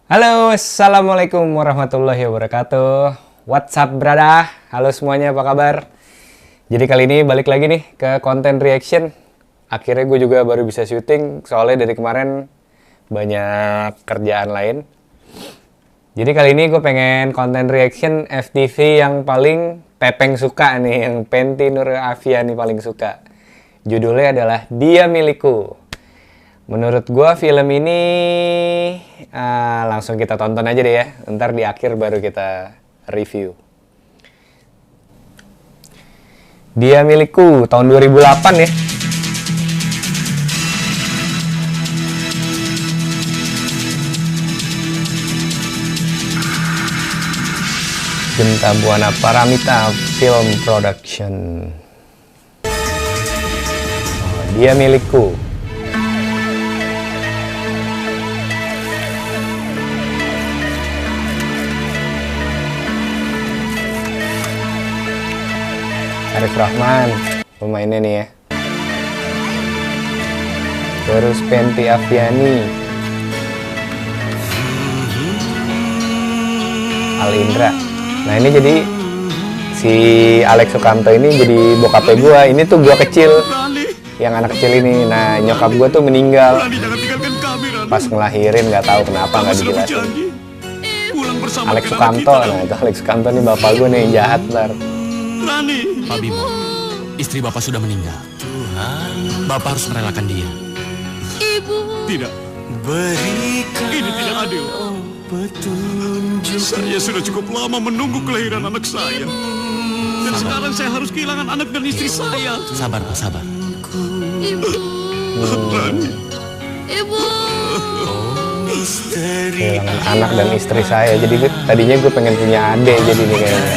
Halo, assalamualaikum warahmatullahi wabarakatuh. What's up, brada? Halo semuanya, apa kabar? Jadi kali ini balik lagi nih ke konten reaction. Akhirnya gue juga baru bisa syuting, soalnya dari kemarin banyak kerjaan lain. Jadi kali ini gue pengen konten reaction FTV yang paling Pepeng suka nih, yang Penti Nur Afiani paling suka. Judulnya adalah Dia Milikku. Menurut gue film ini langsung kita tonton aja deh ya. Ntar di akhir baru kita review. Dia Milikku tahun 2008 ya. Genta Buana Paramita Film Production. Dia Milikku. Arif Rahman pemainnya nih ya. Terus Penti Afiani, Alindra. Nah ini jadi si Alex Sukamto ini jadi bokapnya gue. Ini tuh gue kecil, yang anak kecil ini. Nah nyokap gue tuh meninggal pas ngelahirin, nggak tahu kenapa, nggak dijelasin. Alex Sukamto, nah itu Alex Sukamto nih bapak gue nih, yang jahat ntar. Pak Bimo, istri Bapak sudah meninggal. Bapak harus merelakan dia. Ibu. Tidak. Ini tidak adil. Saya sudah cukup lama menunggu kelahiran anak saya. Dan sekarang saya harus kehilangan anak dan istri saya. Sabar, Pak, sabar. Ibu. Rani. Ibu. Kehilangan anak dan istri saya. Jadi tadinya gue pengen punya adik jadi nih kayaknya.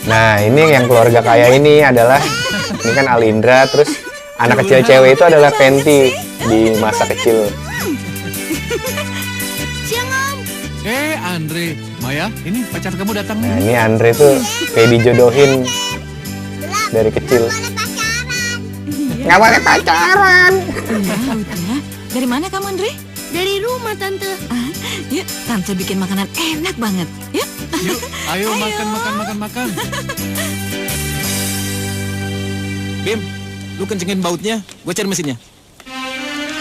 Nah ini yang keluarga kaya ini adalah, ini kan Alindra, terus anak kecil cewek itu adalah Penti di masa kecil. Siang Om. Andre, Maya, ini pacar kamu datang. Nah ini Andre tuh kayak dijodohin dari kecil. Nggak boleh pacaran. Ya udah. Dari mana kamu, Andre? Dari rumah Tante. Yuk, Tante bikin makanan enak banget. Yuk. Yuk, ayo makan. Bim, lu kencengin bautnya, gue cari mesinnya.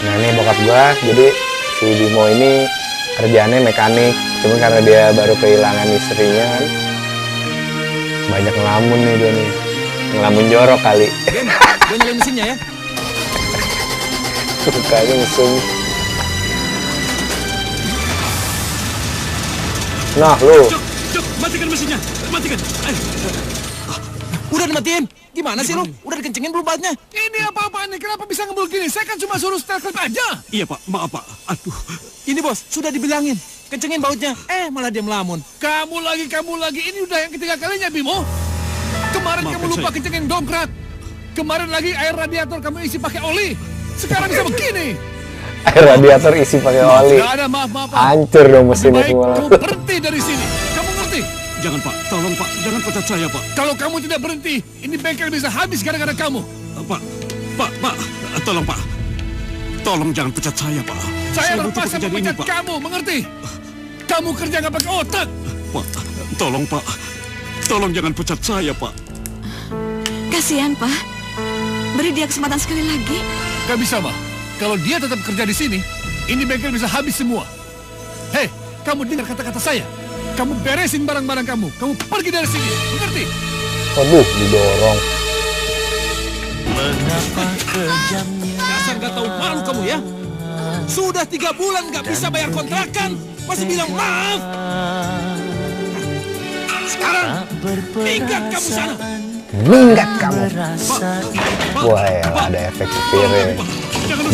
Nah ini bokap gua, jadi si Bimo ini kerjaannya mekanik. Cuma karena dia baru kehilangan istrinya kan, banyak ngelamun nih dia nih. Ngelamun jorok kali. Bim, gue nyalain mesinnya ya. Sukanya mesum. Nah lu, Cuk, matikan mesinnya. Matikan. Ayo. Udah dimatiin. Gimana sih lu? Udah dikencengin belum bautnya? Ini apa-apaan nih? Kenapa bisa ngebul gini? Saya kan cuma suruh setel klip aja. Iya Pak, maaf Pak. Aduh. Ini bos, sudah dibilangin. Kencengin bautnya. Malah dia melamun. Kamu lagi. Ini udah yang ketiga kalinya, Bimo. Kemarin Maafkan kamu lupa saya. kencengin dongkrak. Kemarin lagi air radiator kamu isi pakai oli. Sekarang bisa begini. air radiator isi pakai oli. Gak ada maaf. Hancur dong mesinnya Baik, semua. kamu berhenti dari sini. Kamu ngerti? Jangan Pak, tolong Pak. Jangan pecat saya Pak. Kalau kamu tidak berhenti, ini bengkel bisa habis gara-gara kamu. Pak. Tolong Pak. Tolong jangan pecat saya Pak. Saya butuh terpaksa pekerjaan ini memecat Pak. kamu, mengerti? Kamu kerja nggak pakai otak. Pak, tolong Pak. Tolong jangan pecat saya Pak. Kasihan, Pak. Beri dia kesempatan sekali lagi. Gak bisa, Ma. Kalau dia tetap kerja di sini, ini bengkel bisa habis semua. Hei, kamu dengar kata-kata saya. Kamu beresin barang-barang kamu. Kamu pergi dari sini, mengerti? Waduh, didorong. Dasar gak tahu malu kamu ya. Sudah 3 bulan gak bisa bayar kontrakan. Masih bilang maaf. Sekarang, minggat kamu sana. Minggat kamu. Wah ya, ada efek setirnya.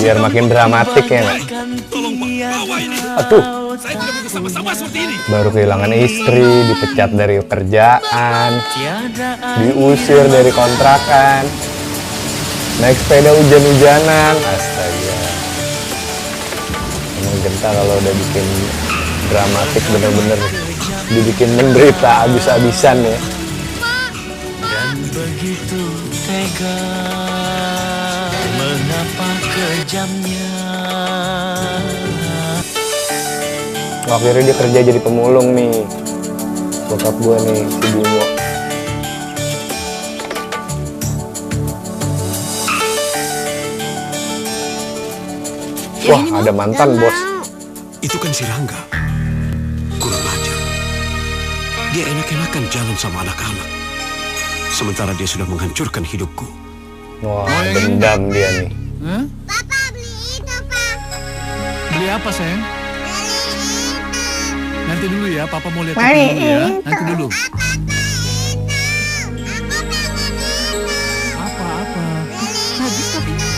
Biar makin dramatik ya. Nak? Tolong Pak, bawa ini. Aduh, Saya tidak mau bersama-sama seperti ini. baru kehilangan istri, dipecat dari kerjaan, diusir dari kontrakan, naik sepeda hujan-hujanan. Astaga. Emang Genta kalau udah bikin dramatik bener-bener dibikin menderita abis-abisan ya. Begitu tega, mengapa kejamnya Akhirnya dia kerja jadi pemulung nih. Bokap gue nih, si Bimo. Wah, ada mantan bos. Itu kan si Rangga. Kurang ajar. Dia enak-enakan jalan sama anak-anak. Sementara dia sudah menghancurkan hidupku. Wah, dendam dia nih. Hah? Papa beli itu, Pak. Beli apa, sayang? Nanti dulu ya, Papa mau lihat dulu ya. Nanti dulu. Apa-apa? Bagus topinya.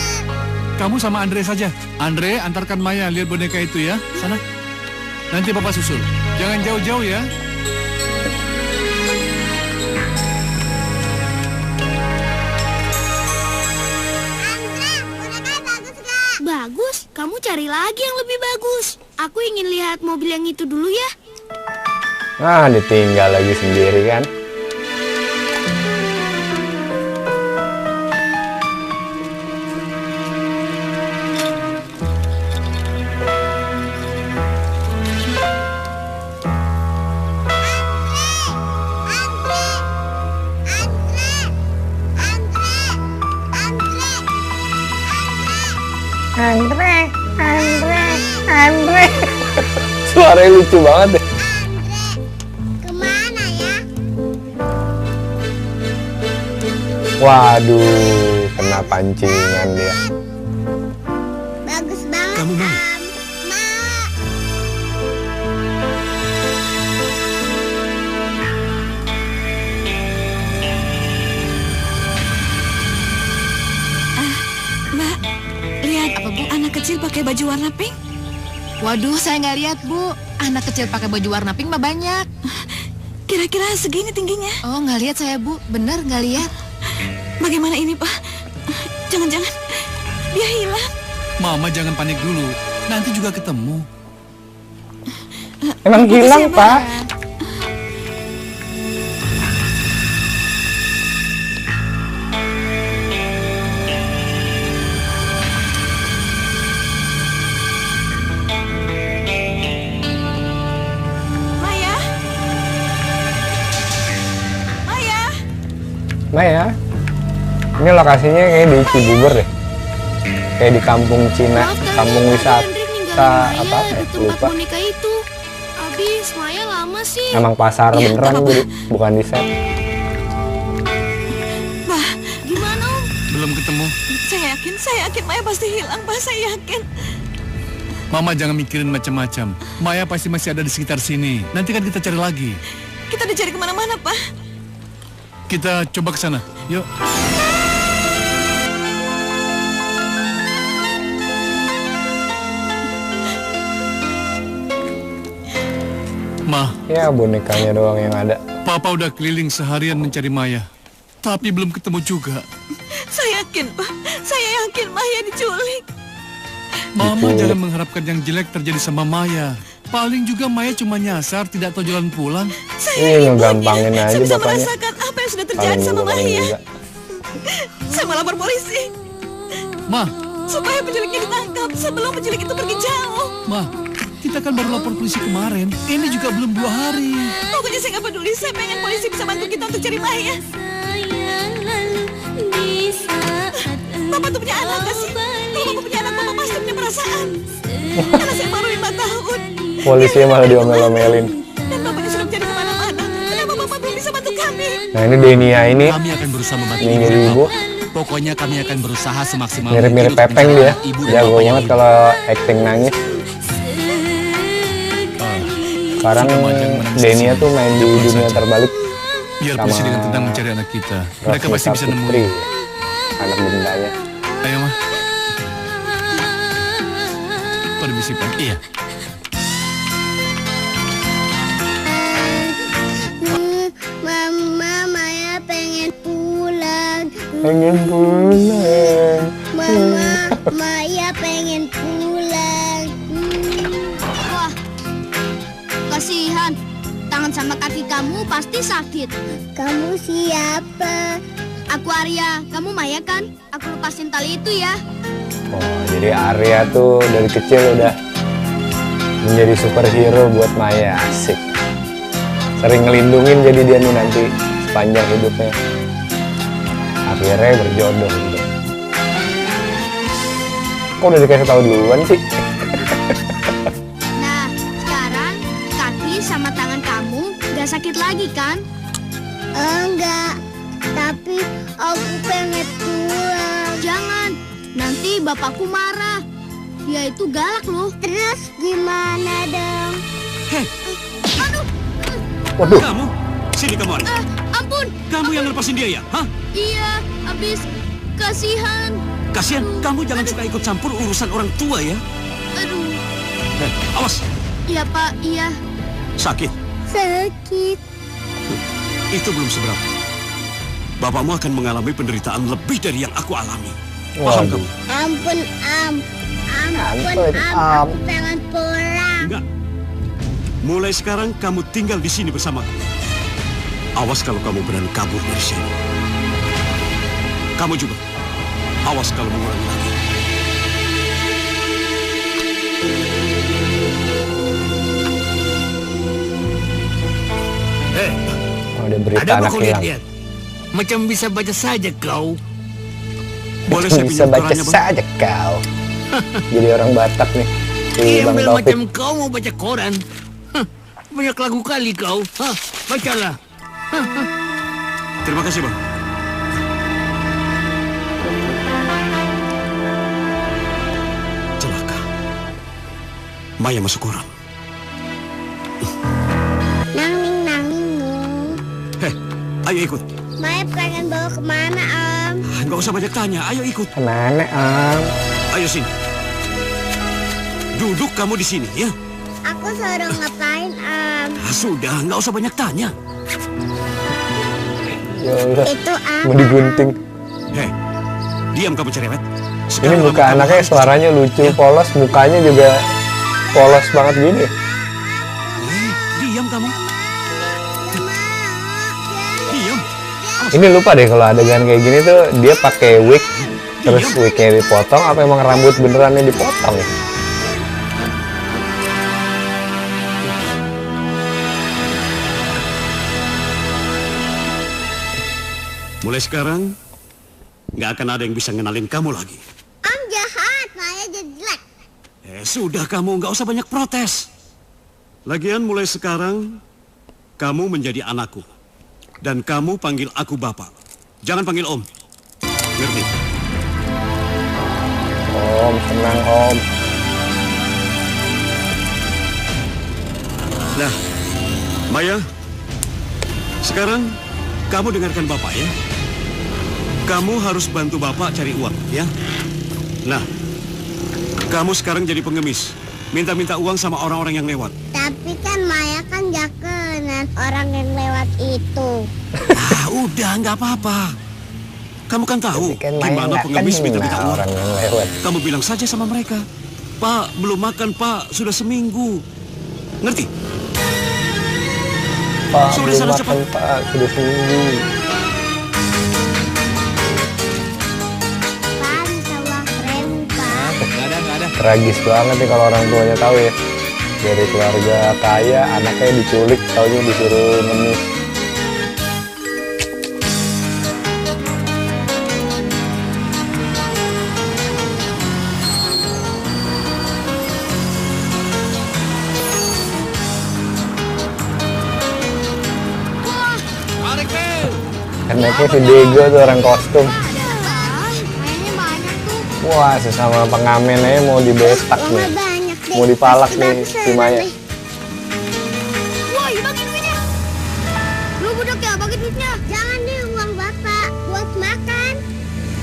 Kamu sama Andre saja. Andre, antarkan Maya lihat boneka itu ya. Sana. Nanti Papa susul. Jangan jauh-jauh ya. Bagus, kamu cari lagi yang lebih bagus. Aku ingin lihat mobil yang itu dulu ya. Ah, ditinggal lagi sendiri kan. Andre. Suaranya lucu banget deh. Kemana ya? Waduh, kena pancingan dia. Bagus banget. Kamu mau? Mbak, lihat anak kecil pakai baju warna pink. Waduh, saya nggak lihat, Bu. Anak kecil pakai baju warna pink mah banyak. Kira-kira segini tingginya. Oh, nggak lihat saya, Bu. Bener nggak lihat. Bagaimana ini, Pak? Jangan-jangan dia hilang. Mama jangan panik dulu. Nanti juga ketemu. Emang hilang, Pak? Maya, ini lokasinya kayak di Cibubur deh. Kayak di kampung Cina, Maaf, Kak, kampung Hendrik wisata ninggalin apa Maya ya, di tempat lupa. boneka itu. Abis Maya lama sih. Emang pasar Iya, beneran, nggak Bu, apa-apa. bukan di set. Pak, Gimana Om? Belum ketemu. saya yakin Maya pasti hilang, Pak. Saya yakin. Mama jangan mikirin macam-macam. Maya pasti masih ada di sekitar sini. Nanti kan kita cari lagi. Kita dicari kemana-mana, Pak. Kita coba ke sana. Yuk. Ma, Ya, bonekanya doang yang ada. Papa udah keliling seharian mencari Maya. Tapi belum ketemu juga. Saya yakin, Pak. Saya yakin Maya diculik. Mama Diculik. jangan mengharapkan yang jelek terjadi sama Maya. Paling juga Maya cuma nyasar, tidak tahu jalan pulang. Ini ngegampangin aja Saya bisa bapaknya. merasakan apa yang sudah Kalau terjadi sama bapaknya Maya. juga. Saya mau lapor polisi Ma, supaya penculiknya ditangkap sebelum penculik itu pergi jauh. Ma, kita kan baru lapor polisi kemarin. Ini juga belum 2 hari. Pokoknya saya nggak peduli. Saya pengen polisi bisa bantu kita untuk cari Maya. Bapak tuh punya anak gak sih? Kalau Bapak punya anak, Bapak pasti punya perasaan. Karena saya baru 5 tahun. Polisinya malah diomel-omelin. Dan Bapaknya sudah mencari kemana-mana. Kenapa Bapak belum bisa bantu kami? Nah, ini Denia ini Kami akan berusaha membantu Ini ibu jadi dan ibu. bapak. Pokoknya kami akan berusaha semaksimal mirip-mirip mungkin untuk Pepeng dia. mencari ibu dan Jago bapaknya banget Windy. kalau acting nangis. Sekarang Sudah majang menangis di Denia sini. tuh main di Coba dunia saja. terbalik. Biar Sama polisi dengan tenang mencari anak kita. Mereka pasti Raffi bisa Putri, nemuin. anak bundanya. Ayo, Ma. Permisi, Pak. Iya. Mama, Maya pengen pulang. Pengen pulang. Mama, Maya pengen pulang. Wah, kasihan. Tangan sama kaki kamu pasti sakit. Kamu siapa? Aku Arya. Kamu Maya kan? Aku lepasin tali itu ya. Oh, jadi Arya tuh dari kecil udah menjadi superhero buat Maya, asik. Sering ngelindungin jadi dia nih nanti sepanjang hidupnya. Akhirnya berjodoh gitu. Kok udah dikasih tahu duluan sih? Nah, sekarang kaki sama tangan kamu gak sakit lagi kan? Enggak, tapi aku pengen pulang. Jangan, nanti bapakku marah. Dia itu galak loh. Terus gimana dong? Hei, Aduh, Waduh, kamu! Sini kamu, Arif. ampun. Kamu yang lepasin dia ya? Hah? Iya, habis kasihan. Kasihan, kamu jangan suka ikut campur urusan orang tua ya. Aduh, Hei, awas! iya Pak, iya. Sakit. Sakit. Itu belum seberapa. Bapakmu akan mengalami penderitaan lebih dari yang aku alami. Paham Waduh. kamu? Ampun, Ampun, Aku pengen pulang. Enggak. Mulai sekarang kamu tinggal di sini bersamaku. Awas kalau kamu berani kabur dari sini. Kamu juga. Awas kalau mengulangi lagi. Oh, ada berita anak hilang. Macam bisa baca saja kau. Boleh saya Bisa pinjam baca korannya, Bang? saja kau. Jadi orang Batak nih. Si Iya, Bang ambil Taufik. macam kau mau baca koran. Hah, banyak lagu kali kau. Hah, bacalah. Terima kasih, Bang. Celaka. Maya masuk koran. Nanging. Hei, ayo ikut. Maya pengen bawa kemana, Om? Nggak usah banyak tanya, ayo ikut. Kemana, Am? Ayo sini. Duduk kamu di sini ya. Aku suruh ngapain, Om? Sudah, nggak usah banyak tanya. Ya Allah, Itu apa? mau digunting. Hei, diam kamu cerewet. Ini Sekarang muka kamu anaknya harus- suaranya lucu, polos, mukanya juga polos banget gini. Diam kamu. Diam. Ini lupa deh kalau adegan kayak gini tuh dia pakai wig, terus wignya dipotong apa emang rambut benerannya dipotong ya? Mulai sekarang, nggak akan ada yang bisa ngenalin kamu lagi. Om jahat, Maya jadi jelek. Sudah kamu, nggak usah banyak protes. Lagian mulai sekarang, kamu menjadi anakku. Dan kamu panggil aku Bapak. Jangan panggil Om. Ngerti? Om, tenang Om. Nah, Maya, sekarang kamu dengarkan Bapak ya. Kamu harus bantu Bapak cari uang ya. Nah, kamu sekarang jadi pengemis. Minta-minta uang sama orang-orang yang lewat. Tapi kan Maya kan gak kenal orang yang lewat itu. Udah, nggak apa-apa. Kamu kan tahu Tapi kan Maya gimana nggak pengemis minta-minta kenal uang. orang yang lewat. Kamu bilang saja sama mereka, Pak, belum makan Pak, sudah seminggu. Ngerti? Pak, Sudah belum sana makan cepat. Pak, sudah seminggu. Pak, minta uang 1.000, Pak. Nggak ada. Tragis banget nih kalau orang tuanya tahu ya. Dari keluarga kaya, anaknya diculik, taunya disuruh ngemis. Anaknya si Diego tuh orang kostum. Mainnya banyak tuh. Wah, sesama pengamen aja mau dibetak Uangnya nih. banyak deh. Mau dipalak Pasti nih bagus si saya Maya. nanti. Woi, bagi duitnya. Lu budak ya, bagi duitnya. Jangan deh uang Bapak buat makan.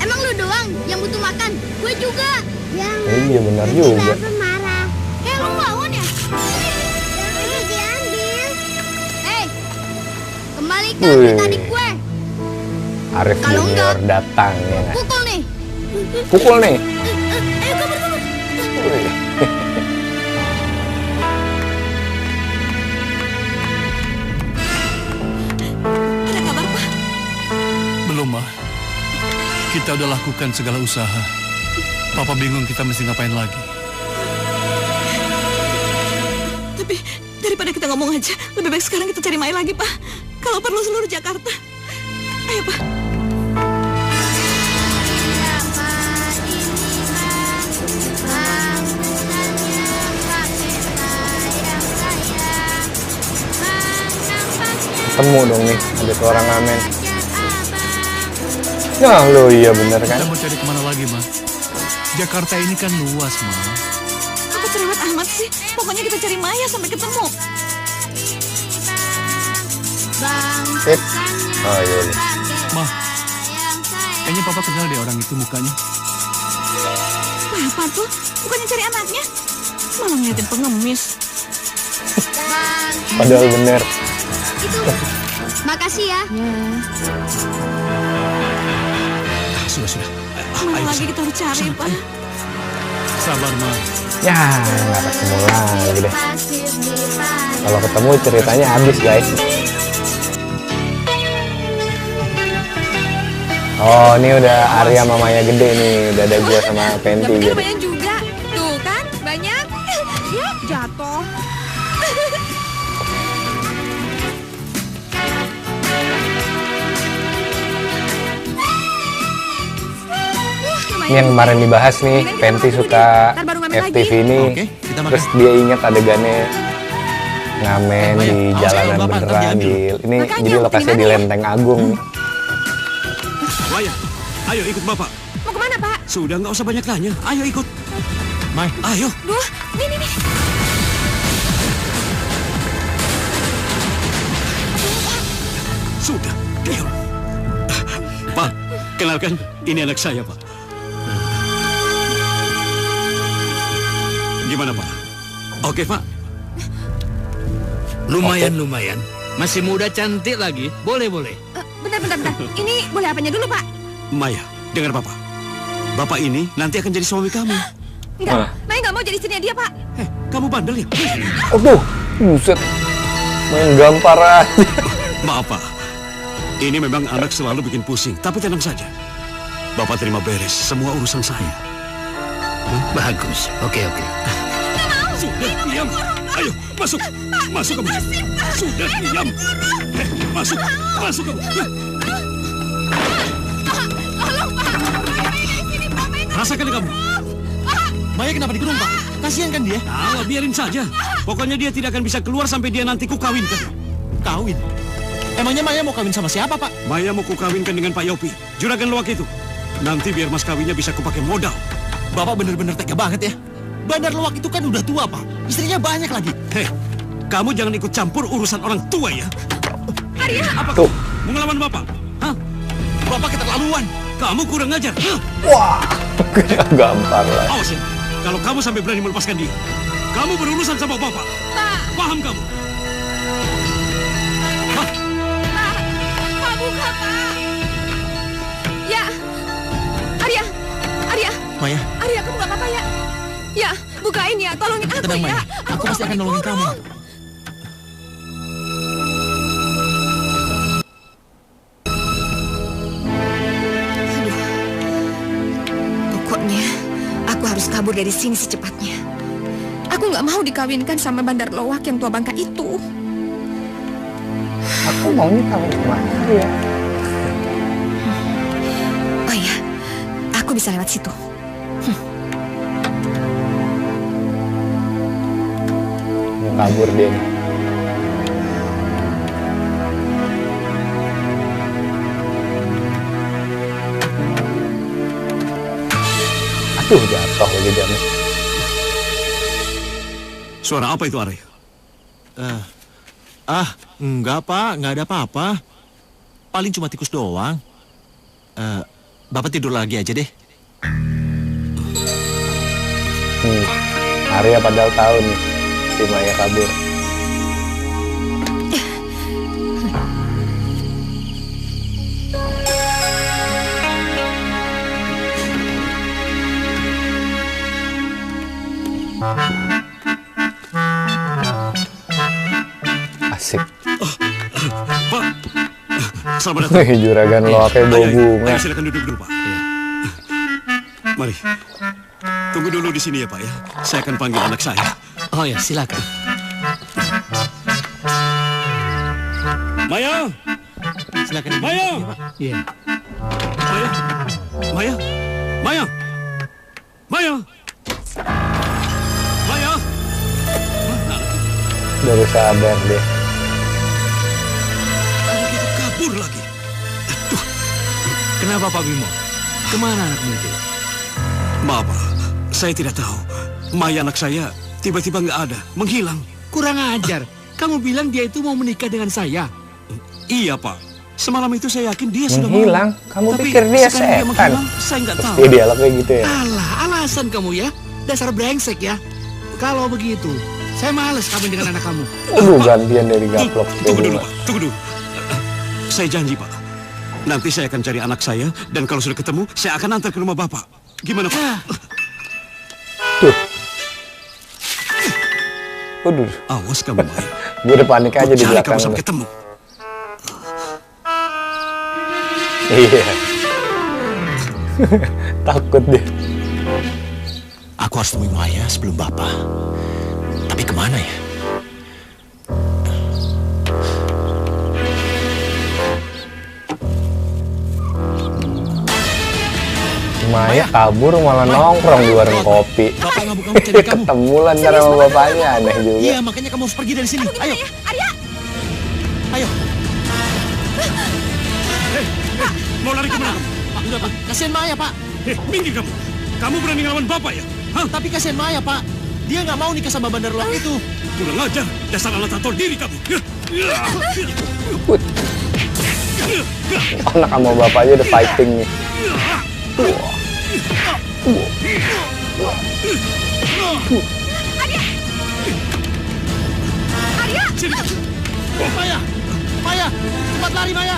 Emang lu doang yang butuh makan? Gue juga. Jangan. Iya benar Nanti juga. Bapak marah. Lu lawan ya? Jangan diambil. Hei, kembalikan Wih. duit adik gue. Arif Kalau Junior enggak, datang ya nggak? Pukul nih. Pukul nih. Ayo kabur. Wih. Ada kabar, Pak? Belum, Ma. Kita udah lakukan segala usaha. Papa bingung kita mesti ngapain lagi. Tapi daripada kita ngomong aja, lebih baik sekarang kita cari Maya lagi, Pak. Kalau perlu seluruh Jakarta. Ayo, Pak. Ketemu dong nih, ada suara ngamen. Ya lo iya bener kan? Kita mau cari kemana lagi, Ma? Jakarta ini kan luas, Ma. Apa cerewet amat sih? Pokoknya kita cari Maya sampai ketemu. Sip. Oh iya nih. Ma, kayaknya Papa kenal deh orang itu mukanya. Apa tuh? Bukannya cari anaknya? Malah ngeliatin pengemis. Padahal bener. Makasih ya. Sudah. Mana lagi kita harus cari, Pak? Sabar, Ma. Ya nggak ketemu lagi deh. Kalau ketemu ceritanya habis guys. Oh ini udah Arya mamanya gede nih, udah ada gua sama Penti jadi. Banyak juga. Tuh kan, banyak. Ya, jatuh. Ini yang kemarin dibahas nih, Penti suka FTV ini, Oke, kita makan. terus dia ingat adegannya ngamen di jalanan beneran, Gil. Ini jadi lokasinya di Lenteng Agung. Maya, ayo ikut Bapak. Mau kemana, Pak? Sudah, nggak usah banyak tanya. Ayo ikut. Mai, Ayo. Duh, nih. Sudah, diam. Pak, kenalkan, ini anak saya, Pak. Gimana, Pak? Oke, Pak. Lumayan. Masih muda, cantik lagi. Boleh. Bentar. Ini boleh apanya dulu, Pak? Maya, dengar Bapak. Bapak ini nanti akan jadi suami kamu. Enggak, Maya nggak mau jadi istrinya dia, Pak. Kamu bandel ya? Aduh, buset. Main gampar aja. Maaf, Pak. Ini memang anak selalu bikin pusing, tapi tenang saja. Bapak terima beres semua urusan saya. Bagus. Oke. Sudah, diam. Ayo, masuk. Masuk kamu. Sudah, diam. Masuk kamu. Rasakan kamu. Maya kenapa dikurung, Pak? Kasihan kan dia? Alah, biarin saja. Pokoknya dia tidak akan bisa keluar sampai dia nanti kukawinkan. Kawin? Emangnya Maya mau kawin sama siapa, Pak? Maya mau kukawinkan dengan Pak Yopi, juragan luwak itu. Nanti biar mas kawinnya bisa kupakai modal. Bapak bener-bener tega banget ya. Bandar Luwak itu kan udah tua, Pak. Istrinya banyak lagi. Hei, kamu jangan ikut campur urusan orang tua ya. Arya, Apa Tuh. Mau ngelawan Bapak? Hah? Bapak keterlaluan. Kamu kurang ajar. Hah? Wah, gampar lah. Awas ya, kalau kamu sampai berani melepaskan dia, kamu berurusan sama Bapak. Paham kamu? Hah? Pak, buka, Pak. Ya, Arya. Maya, Arya, kamu nggak apa-apa ya? Ya, bukain ya, tolongin aku tenang, ya. Maya. Aku pasti akan nolongin kamu. Pokoknya, aku harus kabur dari sini secepatnya. Aku nggak mau dikawinkan sama Bandar Luwak yang tua bangka itu. Aku maunya kawin sama Arya. Oh iya, aku bisa lewat situ. Mau kabur dia nih. Aduh, jatuh lagi jamnya. Suara apa itu, Arya? Enggak, Pak. Nggak ada apa-apa. Paling cuma tikus doang. Bapak tidur lagi aja deh. Arya padahal tahu nih si Maya kabur. Asik. Pak, selamat datang. Wih, juragan lo kayak bawa bunga. Ayo, silakan duduk dulu, Pak. Mari. Tunggu dulu di sini ya, Pak ya. Saya akan panggil anak saya. Oh ya, silakan. Maya! Silakan. Maya! Iya. Maya! Maya! Maya! Maya! Maya! Baru sadar deh. Anak itu kabur lagi. Aduh, Kenapa Pak Bimo? Kemana anakmu itu? maaf, Pak. Saya tidak tahu. Maya anak saya tiba-tiba nggak ada, menghilang. Kurang ajar. Kamu bilang dia itu mau menikah dengan saya. Iya, Pak. Semalam itu saya yakin dia sudah Menghilang? mau. Kamu Tapi pikir dia sekarang setan? menghilang, saya nggak tahu. Pasti dialognya gitu ya. Alah, alasan kamu ya. Dasar brengsek ya. Kalau begitu, saya males kawin dengan anak kamu. Aduh, gantian dari gaplok. Tunggu dulu, Pak. Tunggu dulu. Saya janji, Pak. Nanti saya akan cari anak saya, dan kalau sudah ketemu, saya akan antar ke rumah Bapak. Gimana, Pak? Tuh. Waduh, Awas kamu, Maya. gue udah panik aja di Cari belakang. kamu sampai ketemu. Iya. Takut deh. Aku harus temui Maya sebelum Bapak. Tapi kemana ya? Maya kabur malah nongkrong di warung kopi. Bapak nggak kamu cari kamu. Ketemu lah ntar sama bapaknya, aneh juga. Iya, makanya kamu harus pergi dari sini. Ayo. Arya! Ayo. Mau lari kemana? Pak, udah Pak. Kasihan Maya, Pak. Minggir kamu. Kamu berani ngelawan Bapak ya? Hah? Tapi kasihan Maya, Pak. Dia nggak mau nikah sama bandar luar itu. Kurang ajar. Dasar anak tahu diri kamu. Anak sama bapaknya udah fighting nih. Sini. Maya! Maya! Cepat lari, Maya!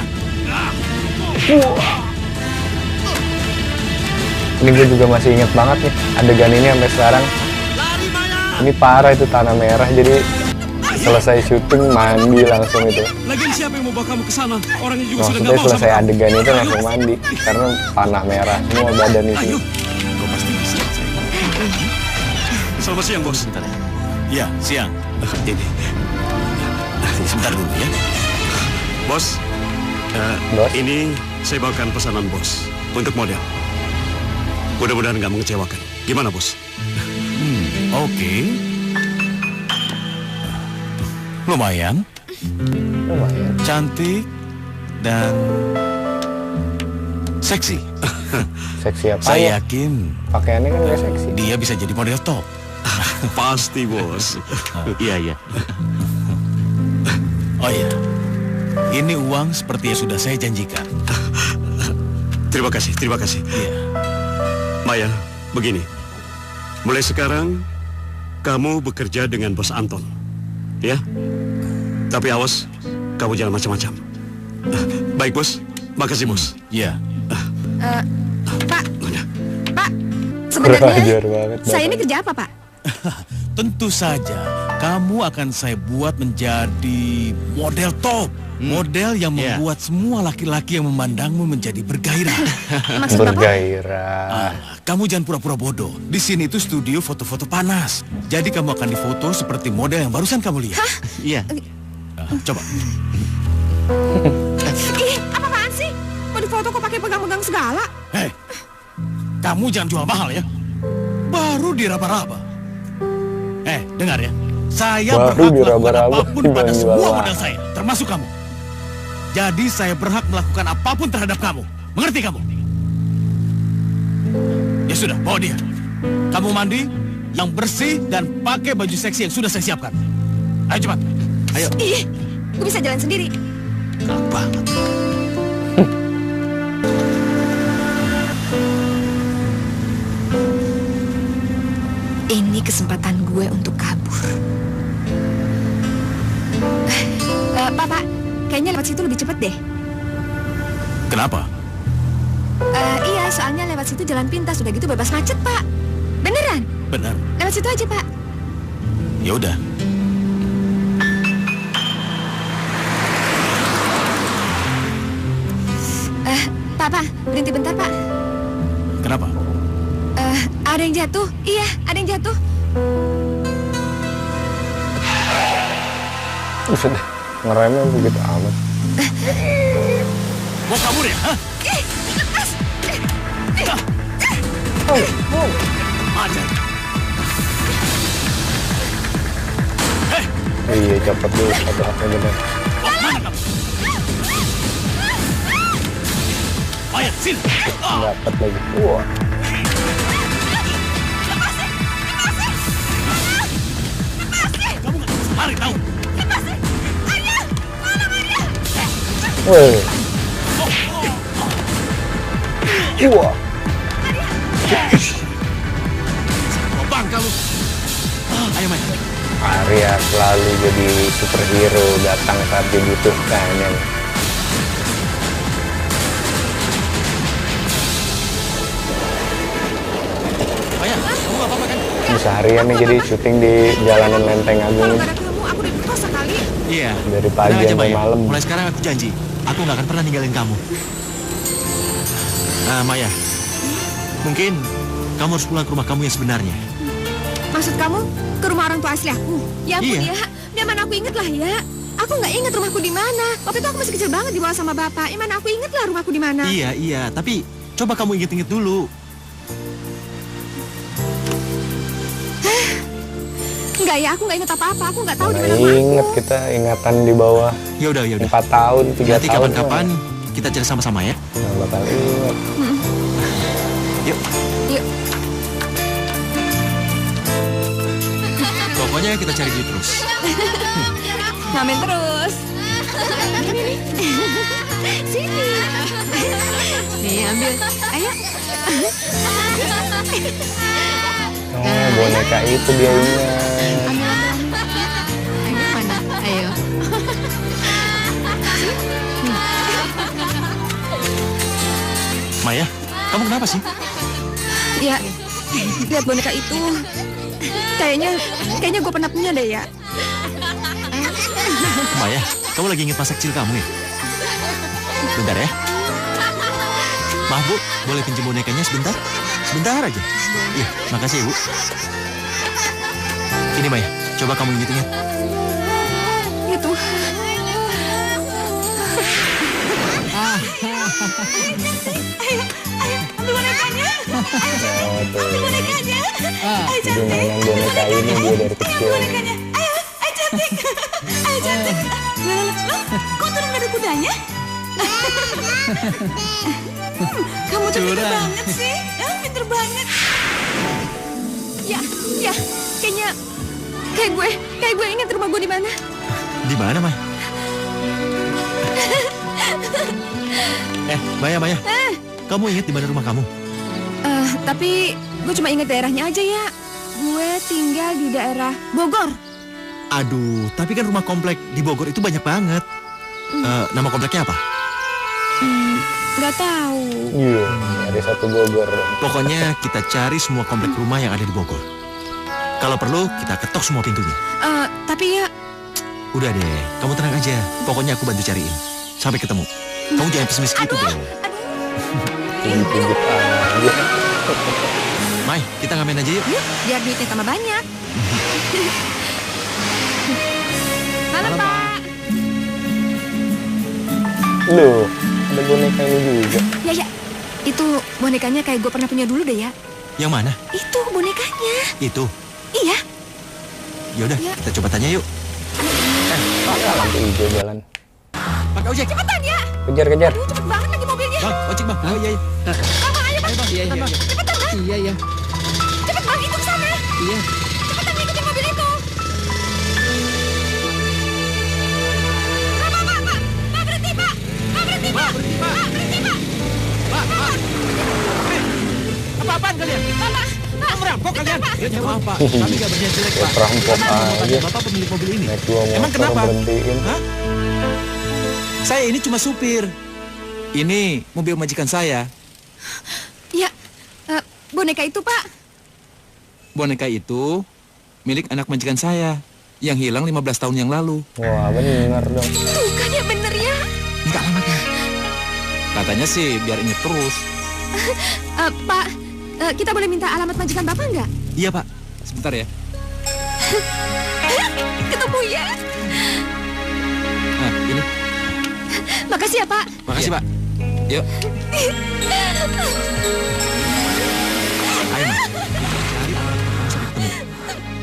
Ini gue juga masih inget banget nih adegan ini sampai sekarang. Lari, Maya! Ini parah itu tanah merah, jadi selesai syuting mandi langsung itu. Lagian siapa yang mau bawa kamu ke sana? Orangnya juga sudah Maksudnya nggak mau selesai sama kamu. adegan itu langsung mandi karena tanah merah semua badan itu. Ayo. Kau pasti bisa. Selamat siang, Bos. Sebentar ya. Iya, siang. Ini. Sebentar dulu ya. Bos, Bos? ini saya bawakan pesanan Bos untuk model. Mudah-mudahan nggak mengecewakan. Gimana, Bos? Oke. Lumayan, Lumayan. cantik, dan seksi. Seksi apa Saya ya? yakin Pakaiannya kan gak seksi. dia bisa jadi model top. Pasti, Bos. Iya, iya. Oh iya, ini uang seperti yang sudah saya janjikan. Terima kasih, terima kasih. Iya. Maya, begini. Mulai sekarang, kamu bekerja dengan Bos Anton. Ya? Tapi awas, kamu jangan macam-macam. Baik, Bos. Makasih, Bos. Iya. Pak, Mana? Pak, Kurang sebenarnya ajar banget. saya ini Bapak. kerja apa, Pak? Tentu saja, kamu akan saya buat menjadi model top. Model yang membuat semua laki-laki yang memandangmu menjadi bergairah. Maksud Bapak? Bergairah. Kamu jangan pura-pura bodoh. Di sini itu studio foto-foto panas. Jadi kamu akan difoto seperti model yang barusan kamu lihat. Iya. Coba. Ih, apa-apaan sih? Mau difoto kok pakai pegang-pegang segala? Hei, kamu jangan jual mahal ya. Baru diraba-raba. Dengar ya. Saya Baru berhak melakukan diraba-raba, apapun pada dijual semua mahal. model saya, termasuk kamu. Jadi saya berhak melakukan apapun terhadap kamu. Mengerti kamu? Ya sudah, bawa dia. Kamu mandi, yang bersih, dan pakai baju seksi yang sudah saya siapkan. Ayo cepat. Ayo. Ih, gue bisa jalan sendiri. Galak banget. Ini kesempatan gue untuk kabur. Pak, kayaknya lewat situ lebih cepet deh. Kenapa? Iya, soalnya lewat situ jalan pintas, udah gitu bebas macet, Pak. Beneran? Benar. Lewat situ aja, Pak. Ya udah. Pak, berhenti bentar, Pak. Kenapa? Ada yang jatuh. Iya, ada yang jatuh. Buset deh, ngeremnya begitu amat. Mau kabur ya? Hah? Ajar. Iya, cepet dulu satu haknya bener. Mau kemana kamu? Ayo, sini. Dapat lagi. Wah. Kamu nggak bisa lari, tahu? Wih. Wah. Bang kamu. Ayo, Mai. Arya selalu jadi superhero, datang saat dibutuhkan ya. Maya, kamu nggak apa-apa kan? Bisa harian nih jadi syuting di jalanan Lenteng Kalau Agung gak ada kamu, aku diperkosa kali. Iya. dari pagi Tenang aja, sampai Maya. malam. Mulai sekarang aku janji, aku nggak akan pernah ninggalin kamu. Nah, Maya, mungkin kamu harus pulang ke rumah kamu yang sebenarnya. Maksud kamu ke rumah orang tua asli aku? Ya ampun Iya. ya, ya mana aku inget lah ya. Aku nggak inget rumahku di mana. Waktu itu aku masih kecil banget dibawa sama bapak. Ya mana aku inget lah rumahku di mana. Iya, tapi coba kamu inget-inget dulu. Enggak ya, aku nggak inget apa-apa. Aku nggak tahu di mana Ingat rumahku. kita ingatan di bawah Ya udah. 4 tahun, 3 Nanti tahun. kapan-kapan kita cari sama-sama ya. Nggak bakal ingat. Yuk. Yuk. Pokoknya kita cari dia terus. Ngamen terus. Sini. Nih, ambil. Ayo. Oh, boneka itu dia ingat. Ayo mana? Ayo. Maya, kamu kenapa sih? Ya, lihat boneka itu. Kayaknya gue pernah punya deh ya. Maya, kamu lagi inget masa kecil kamu ya? Bentar ya. Maaf Bu, boleh pinjam bonekanya sebentar? Sebentar aja. Iya, makasih ya Bu. Ini Maya, coba kamu inget-inget. Itu. Ambil bonekanya. Ambil bonekanya. Ayo Jadi cantik. mainan boneka ini dia dari kecil. Bonekanya. Ayo cantik. Ayo cantik. Loh, kok turun nggak ada kudanya? Kamu tuh pinter banget sih. Pinter banget. Ya, kayak gue ingat rumah gue di mana. Di mana, Maya? Maya. Kamu inget di mana rumah kamu? Tapi gue cuma ingat daerahnya aja ya. Gue tinggal di daerah Bogor. Aduh, tapi kan rumah komplek di Bogor itu banyak banget. Nama kompleknya apa? Nggak tahu. Iya, ada satu Bogor. Pokoknya kita cari semua komplek rumah yang ada di Bogor. Kalau perlu, kita ketok semua pintunya. Tapi ya, Udah deh, kamu tenang aja. Pokoknya aku bantu cariin. Sampai ketemu. Kamu jangan pesimis gitu dong. Pijit aja. Mai, kita ngamen aja yuk. biar duitnya tambah banyak. Malam, Pak. Loh, ada boneka ini juga. Ya. Itu bonekanya kayak gue pernah punya dulu deh ya. Yang mana? Itu bonekanya. Itu. Iya. Yaudah, Ya. kita coba tanya yuk. Lampu hijau jalan. Pakai ojek. Cepetan ya. Kejar. Aduh, cepet banget lagi mobilnya. Bang, ojek bang. Oh iya. Bang, ayo bang. Iya. Cepetan bang. Iya. Cepet bang, itu kesana. Iya. Cepetan ikutin mobil itu. Pak, berhenti pak. Pak, berhenti pak. Pak, berhenti pak. Apa-apaan kalian? Pak. Merampok kalian? Ya maaf Pak, kami gak berniat jelek Pak. Perampok aja. Bapak pemilik mobil ini. Naik 2 motor Emang kenapa? berhentiin. Hah? Saya ini cuma supir. Ini mobil majikan saya. Ya, boneka itu pak. Boneka itu milik anak majikan saya yang hilang 15 tahun yang lalu. Wah, bener dong. Tuh kan ya bener ya. Enggak lama kan? Katanya sih biar inget terus. Pak, kita boleh minta alamat majikan bapak nggak? Iya Pak, sebentar ya. Ketemu ya. Nah, ini. Makasih Makasih ya, Pak. Makasih, Pak. Yuk. Ayo, Ma. Cari orang kamu sampai ketemu.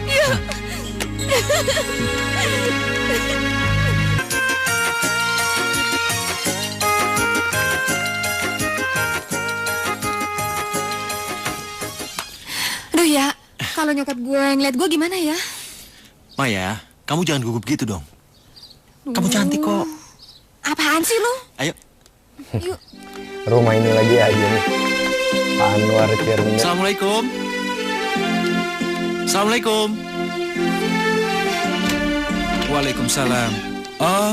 Iya. Aduh ya, kalau nyokap gue ngeliat gue gimana ya? Maya, kamu jangan gugup gitu dong. Kamu cantik kok. Apaan sih lu? Ayo. Yuk. Rumah ini lagi aja nih. Pak Anwar Ciremai. Assalamualaikum. Assalamualaikum. Waalaikumsalam. Oh,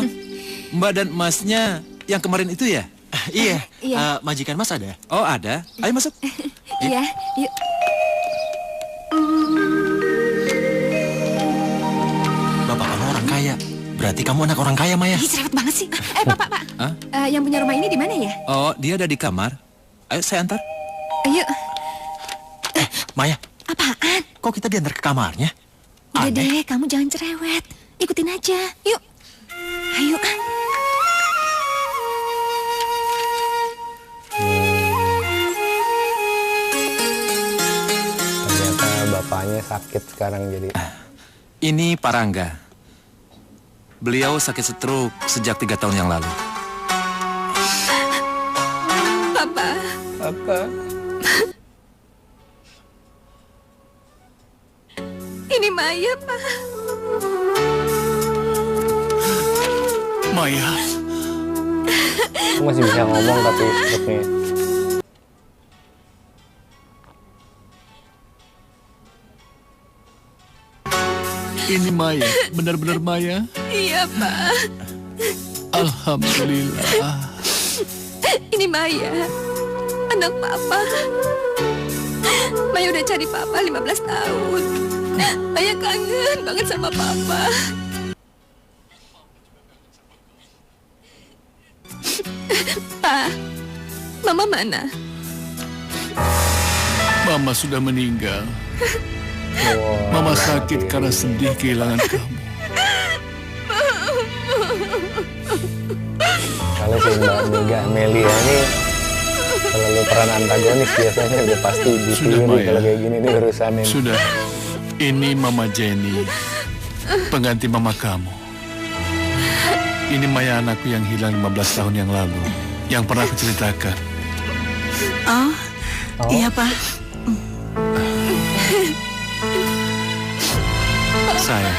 Mbak dan Masnya yang kemarin itu ya? Iya. Iya. Majikan Mas ada? Oh, ada. Ayo masuk. Iya, yuk. Bapak kamu orang kaya. Berarti kamu anak orang kaya, Maya. Ih, cerewet banget sih. Pak. Hah? Yang punya rumah ini di mana ya? Oh, dia ada di kamar. Ayo, saya antar. Ayo. Maya, Apaan? kok kita diantar ke kamarnya? Udah Aneh. deh, kamu jangan cerewet. Ikutin aja. Yuk. Ayo. Ternyata bapaknya sakit sekarang jadi. Ini Pak Rangga. Beliau sakit stroke sejak 3 tahun yang lalu. Papa. Apa? Ini Maya, Pak. Maya, Aku masih bisa ngomong tapi stroke-nya. ini Maya. Benar-benar Maya. Iya, Pak. Alhamdulillah. Ini Maya. Anak Papa. Maya udah cari Papa 15 tahun. Maya kangen banget sama Papa. Pa, Mama mana? Mama sudah meninggal. Wah, Mama sakit karena sedih kehilangan kamu. kalau si Mbak Mega Amelia ini selalu peran antagonis biasanya udah pasti Sudah, dipilih Maya. kalau kayak gini nih urusannya. Sudah. Ini Mama Jenny, pengganti Mama kamu. Ini Maya anakku yang hilang 15 tahun yang lalu, yang pernah aku ceritakan. Oh, iya, Pak. Sayang,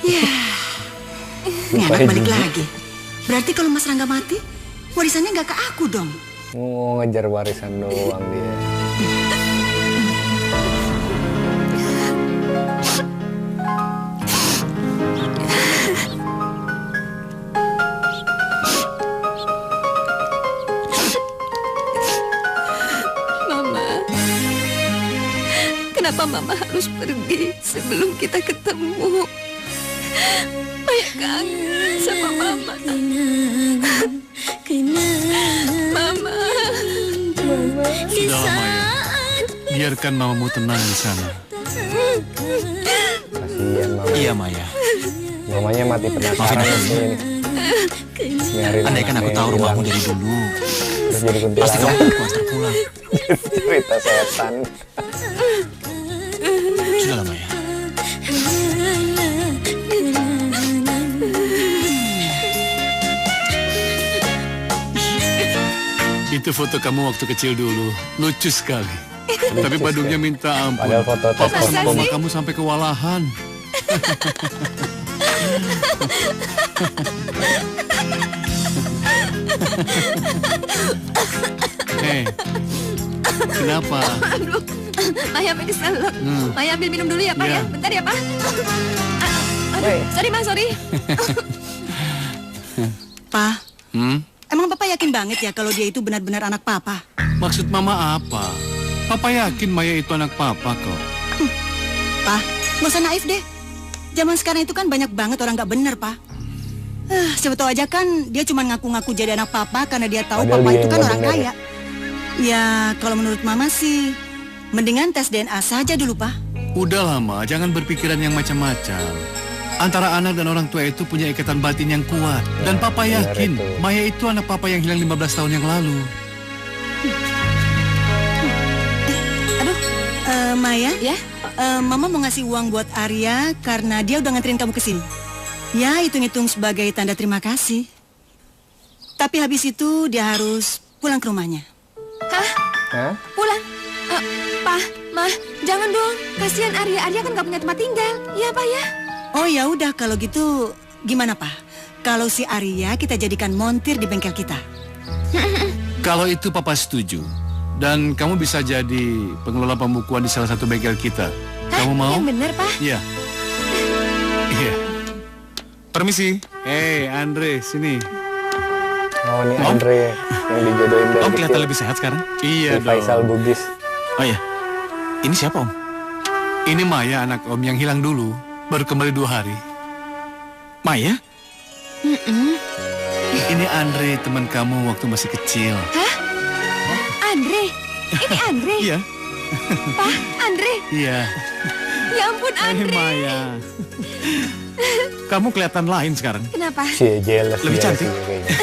Ya, ini Lupa anak balik juga. lagi. Berarti kalau Mas Rangga mati, warisannya nggak ke aku dong. Mau ngejar warisan doang dia. Mama. Kenapa Mama harus pergi sebelum kita ketemu? Maya kangen sama Mama. Mama. sudahlah Maya. Biarkan mamamu tenang di sana. Kasihan mama. Iya, Maya. Mamanya mati penasaran Maafin aku. sih. Nyariin Andai kan aku anaknya tahu yang rumahmu hilang. dari dulu, Terus jadi pasti kamu kuntilanak. akan antar pulang. Cerita setan. Sudahlah, Maya. Itu foto kamu waktu kecil dulu. Lucu sekali. Tapi Badungnya minta ampun. Padahal foto tes Papa sama kostum. mama kamu sampai kewalahan. Hei, kenapa? Aduh, Maya sampai keselak. Maya ambil minum dulu ya, Pak Iya. ya. Bentar ya, Pak. Aduh, sorry, Ma, sorry. Pak, Hmm? emang Bapak yakin banget ya kalau dia itu benar-benar anak Papa? Maksud mama apa? Papa yakin Maya itu anak papa kok. Pak, nggak usah naif deh. Zaman sekarang itu kan banyak banget orang nggak bener, Pak. Siapa tahu aja kan dia cuma ngaku-ngaku jadi anak Papa karena dia tahu Padahal Papa dia itu yang kan nggak orang bener kaya. Ya, kalau menurut Mama sih, mendingan tes DNA saja dulu, Pak. Udah lama, jangan berpikiran yang macam-macam. Antara anak dan orang tua itu punya ikatan batin yang kuat. Dan Papa yakin itu. Maya itu anak Papa yang hilang 15 tahun yang lalu. Maya? Ya? Mama mau ngasih uang buat Arya karena dia udah nganterin kamu ke sini. Ya, hitung-hitung sebagai tanda terima kasih. Tapi habis itu dia harus pulang ke rumahnya. Hah? Pulang? Pa, Ma, jangan dong. Kasihan Arya. Arya kan gak punya tempat tinggal. Iya, Pak ya? Oh ya udah, kalau gitu gimana Pak? Kalau si Arya kita jadikan montir di bengkel kita. Kalau itu Papa setuju. Dan kamu bisa jadi pengelola pembukuan di salah satu bengkel kita. Kamu mau? Yang benar, Pak. Iya. Iya. Permisi. Andre, sini. Oh, ini Andre yang dijodohin dari Om kelihatan kecil. lebih sehat sekarang. Iya Si Faisal dong. Bugis. Oh iya. Ini siapa Om? Ini Maya, anak Om yang hilang dulu. Baru kembali 2 hari. Maya? Ini Andre, teman kamu waktu masih kecil. Andre. Ini Andre. Iya. Pak, Andre. Iya. Ya ampun, Andre. Maya. Kamu kelihatan lain sekarang. Kenapa? Si jealous Lebih dia cantik. sih kayaknya.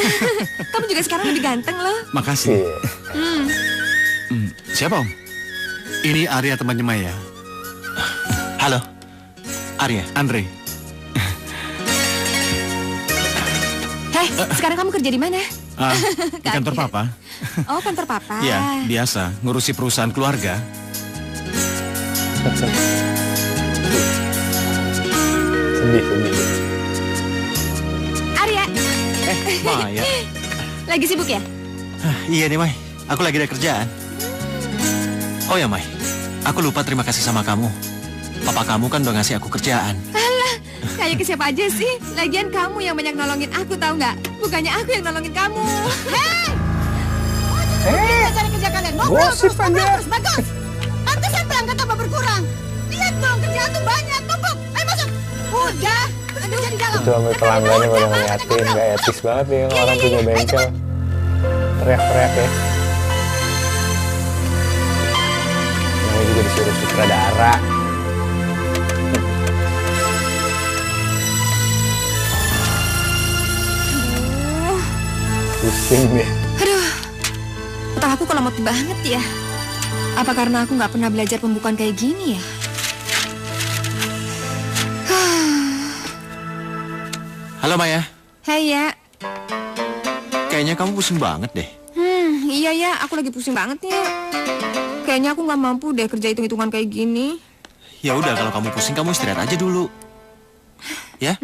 Kamu juga sekarang lebih ganteng loh. Makasih. Iya. Siapa Om? Ini Arya, temannya Maya. Halo. Arya. Andre. Hei, sekarang kamu kerja di mana? Di kantor Kaget. Papa. Oh, kantor Papa. Iya, biasa. Ngurusi perusahaan keluarga. Sedih. Arya, Maya. lagi sibuk ya? Iya nih, Mai. Aku lagi ada kerjaan. Oh ya, Mai. Aku lupa terima kasih sama kamu. Papa kamu kan udah ngasih aku kerjaan. Kayak ke siapa aja sih? Lagian kamu yang banyak nolongin aku, tahu nggak? Bukannya aku yang nolongin kamu. Kita cari kerja kalian. Ngobrol Gosip aja. terus, bagus. Pantesan pelanggan tambah berkurang. Lihat dong, kerjaan tuh banyak. Tumpuk, ayo masuk. Udah, aduh jadi dalam. Itu sampai pelanggannya pada ngeliatin, nggak etis banget nih yang orang punya bengkel. Teriak-teriak ya. Namanya juga disuruh sutradara. Pusing deh. Aduh, otak aku kok lemot banget ya. Apa karena aku nggak pernah belajar pembukuan kayak gini ya? Halo, Maya. Hei ya. Kayaknya kamu pusing banget deh. Iya ya, aku lagi pusing banget ya. Kayaknya aku nggak mampu deh kerja hitung-hitungan kayak gini. Ya udah, kalau kamu pusing, kamu istirahat aja dulu. Ya?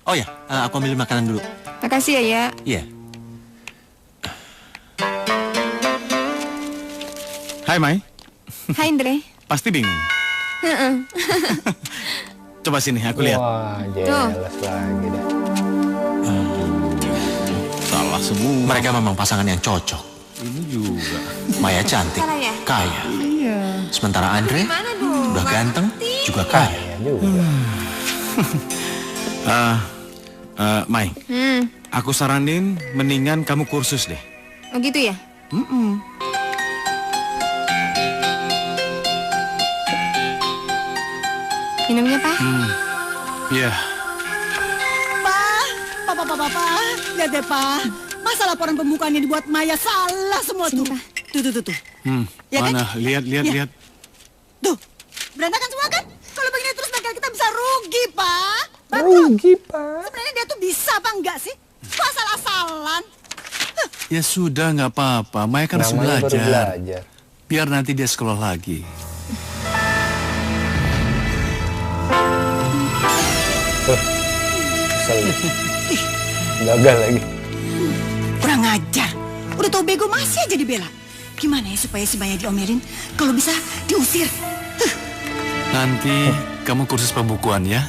Oh ya, aku ambil makanan dulu. Makasih ya ya. Iya. Hai Mai. Hai Andre. Pasti bingung. Coba sini, aku lihat. Wah, jealous lagi deh. Salah semua. Mereka memang pasangan yang cocok. Ini juga. Maya cantik, Salah ya? kaya. Sementara Andre Gimana dong? udah Nggak ganteng, ngerti. juga kaya. Ya juga. Mai, aku saranin mendingan kamu kursus deh. Oh gitu ya? Minumnya, Pak? Iya. Pak. Lihat deh, Pak. Masa laporan pembukaannya dibuat Maya salah semua Sini, tuh. Pak. Tuh. Ya kan? Mana? Lihat. Ya. Tuh, berantakan semua kan? Kalau begini terus bengkel kita bisa rugi, Pak. Rugi, Pak. Sebenarnya dia tuh bisa apa enggak sih? Kok asal-asalan? Ya sudah, nggak apa-apa. Maya kan harus Namanya baru belajar. belajar. Biar nanti dia sekolah lagi. Kesel. Gagal lagi. Kurang ajar. Udah tau bego masih aja dibela. Gimana ya supaya si Maya diomelin? Kalau bisa diusir. Nanti kamu kursus pembukuan ya?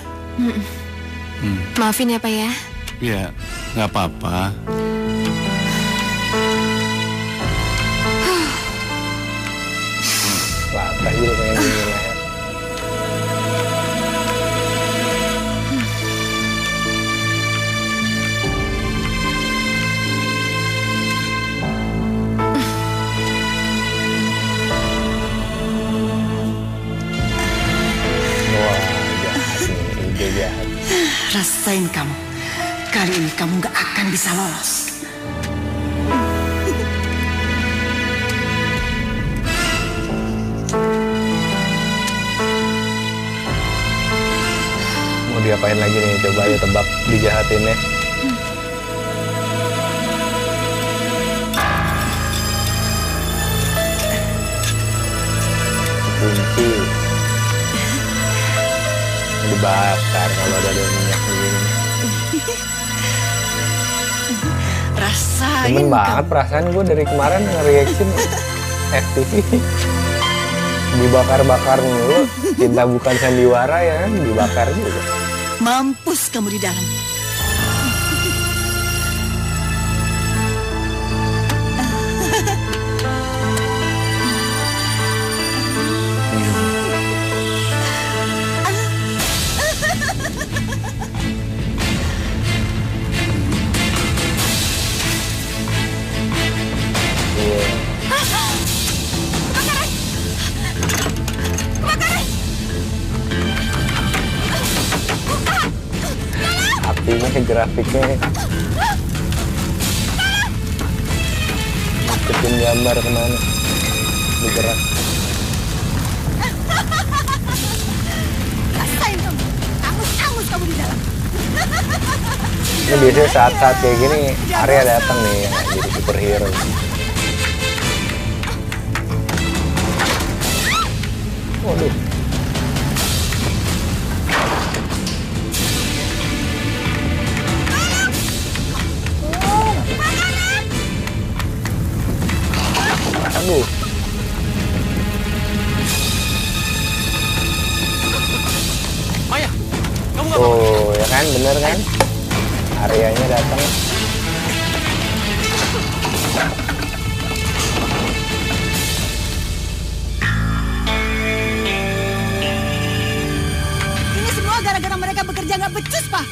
Maafin ya, Pak ya. Ya, nggak apa-apa. Latah juga pengen gini lah. Wah, jahat nih, ide jahat. Rasain kamu. Kali ini kamu gak akan bisa lolos. Mau diapain lagi nih? Coba aja tebak dijahatinnya. Kunci. Dibakar kalau ada minyak begini. Rasain Demen banget perasaan gue dari kemarin nge-reaction FTV. Dibakar-bakar mulu. Cinta bukan sandiwara ya kan, dibakar juga. Mampus kamu di dalam. Apinya grafiknya masukin gambar kemana bergerak. Rasain kamu. Angus kamu di dalam. Ini biasanya saat-saat kayak gini Arya datang nih yang jadi superhero. Waduh. Aduh. Maya, kamu nggak Oh, ya kan, bener kan? Aryanya datang. Ini semua gara-gara mereka bekerja nggak becus, Pak.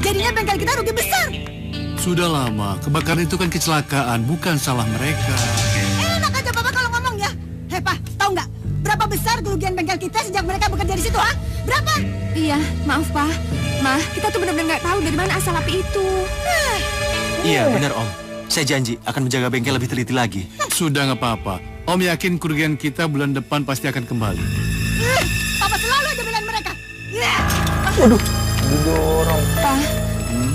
Jadinya bengkel kita rugi besar. Sudah lama, kebakaran itu kan kecelakaan, bukan salah mereka. Enak aja Bapak kalau ngomong ya. Hei Pak, tahu nggak berapa besar kerugian bengkel kita sejak mereka bekerja di situ, ha? Berapa? Iya, maaf Pak. Ma, kita tuh benar-benar nggak tahu dari mana asal api itu. Iya, benar Om. Saya janji akan menjaga bengkel lebih teliti lagi. Sudah nggak apa-apa. Om yakin kerugian kita bulan depan pasti akan kembali. Papa selalu aja belain mereka. Waduh, didorong. Pak,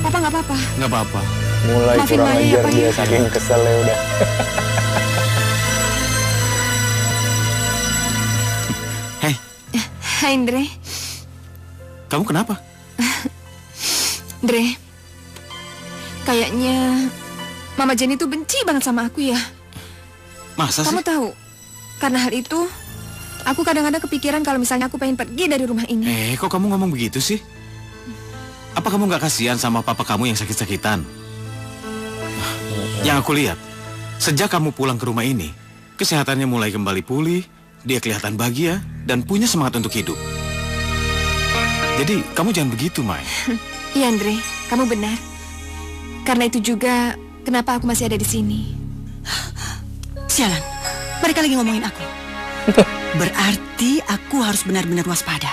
Papa nggak apa-apa. Nggak apa-apa. Mulai Maafin kurang Maya ya, ajar Pak, dia ya. saking kesel ya udah. Hei, Hai Andre. kamu kenapa? Dre, kayaknya Mama Jenny tuh benci banget sama aku ya. Masa sih? Kamu tahu, karena hal itu, aku kadang-kadang kepikiran kalau misalnya aku pengen pergi dari rumah ini. Kok kamu ngomong begitu sih? Apa kamu nggak kasihan sama papa kamu yang sakit-sakitan? Yang aku lihat, sejak kamu pulang ke rumah ini, kesehatannya mulai kembali pulih, dia kelihatan bahagia, dan punya semangat untuk hidup. Jadi, kamu jangan begitu, Mai. Iya Andre, kamu benar. Karena itu juga kenapa aku masih ada di sini. Sialan, mereka lagi ngomongin aku. Berarti aku harus benar-benar waspada.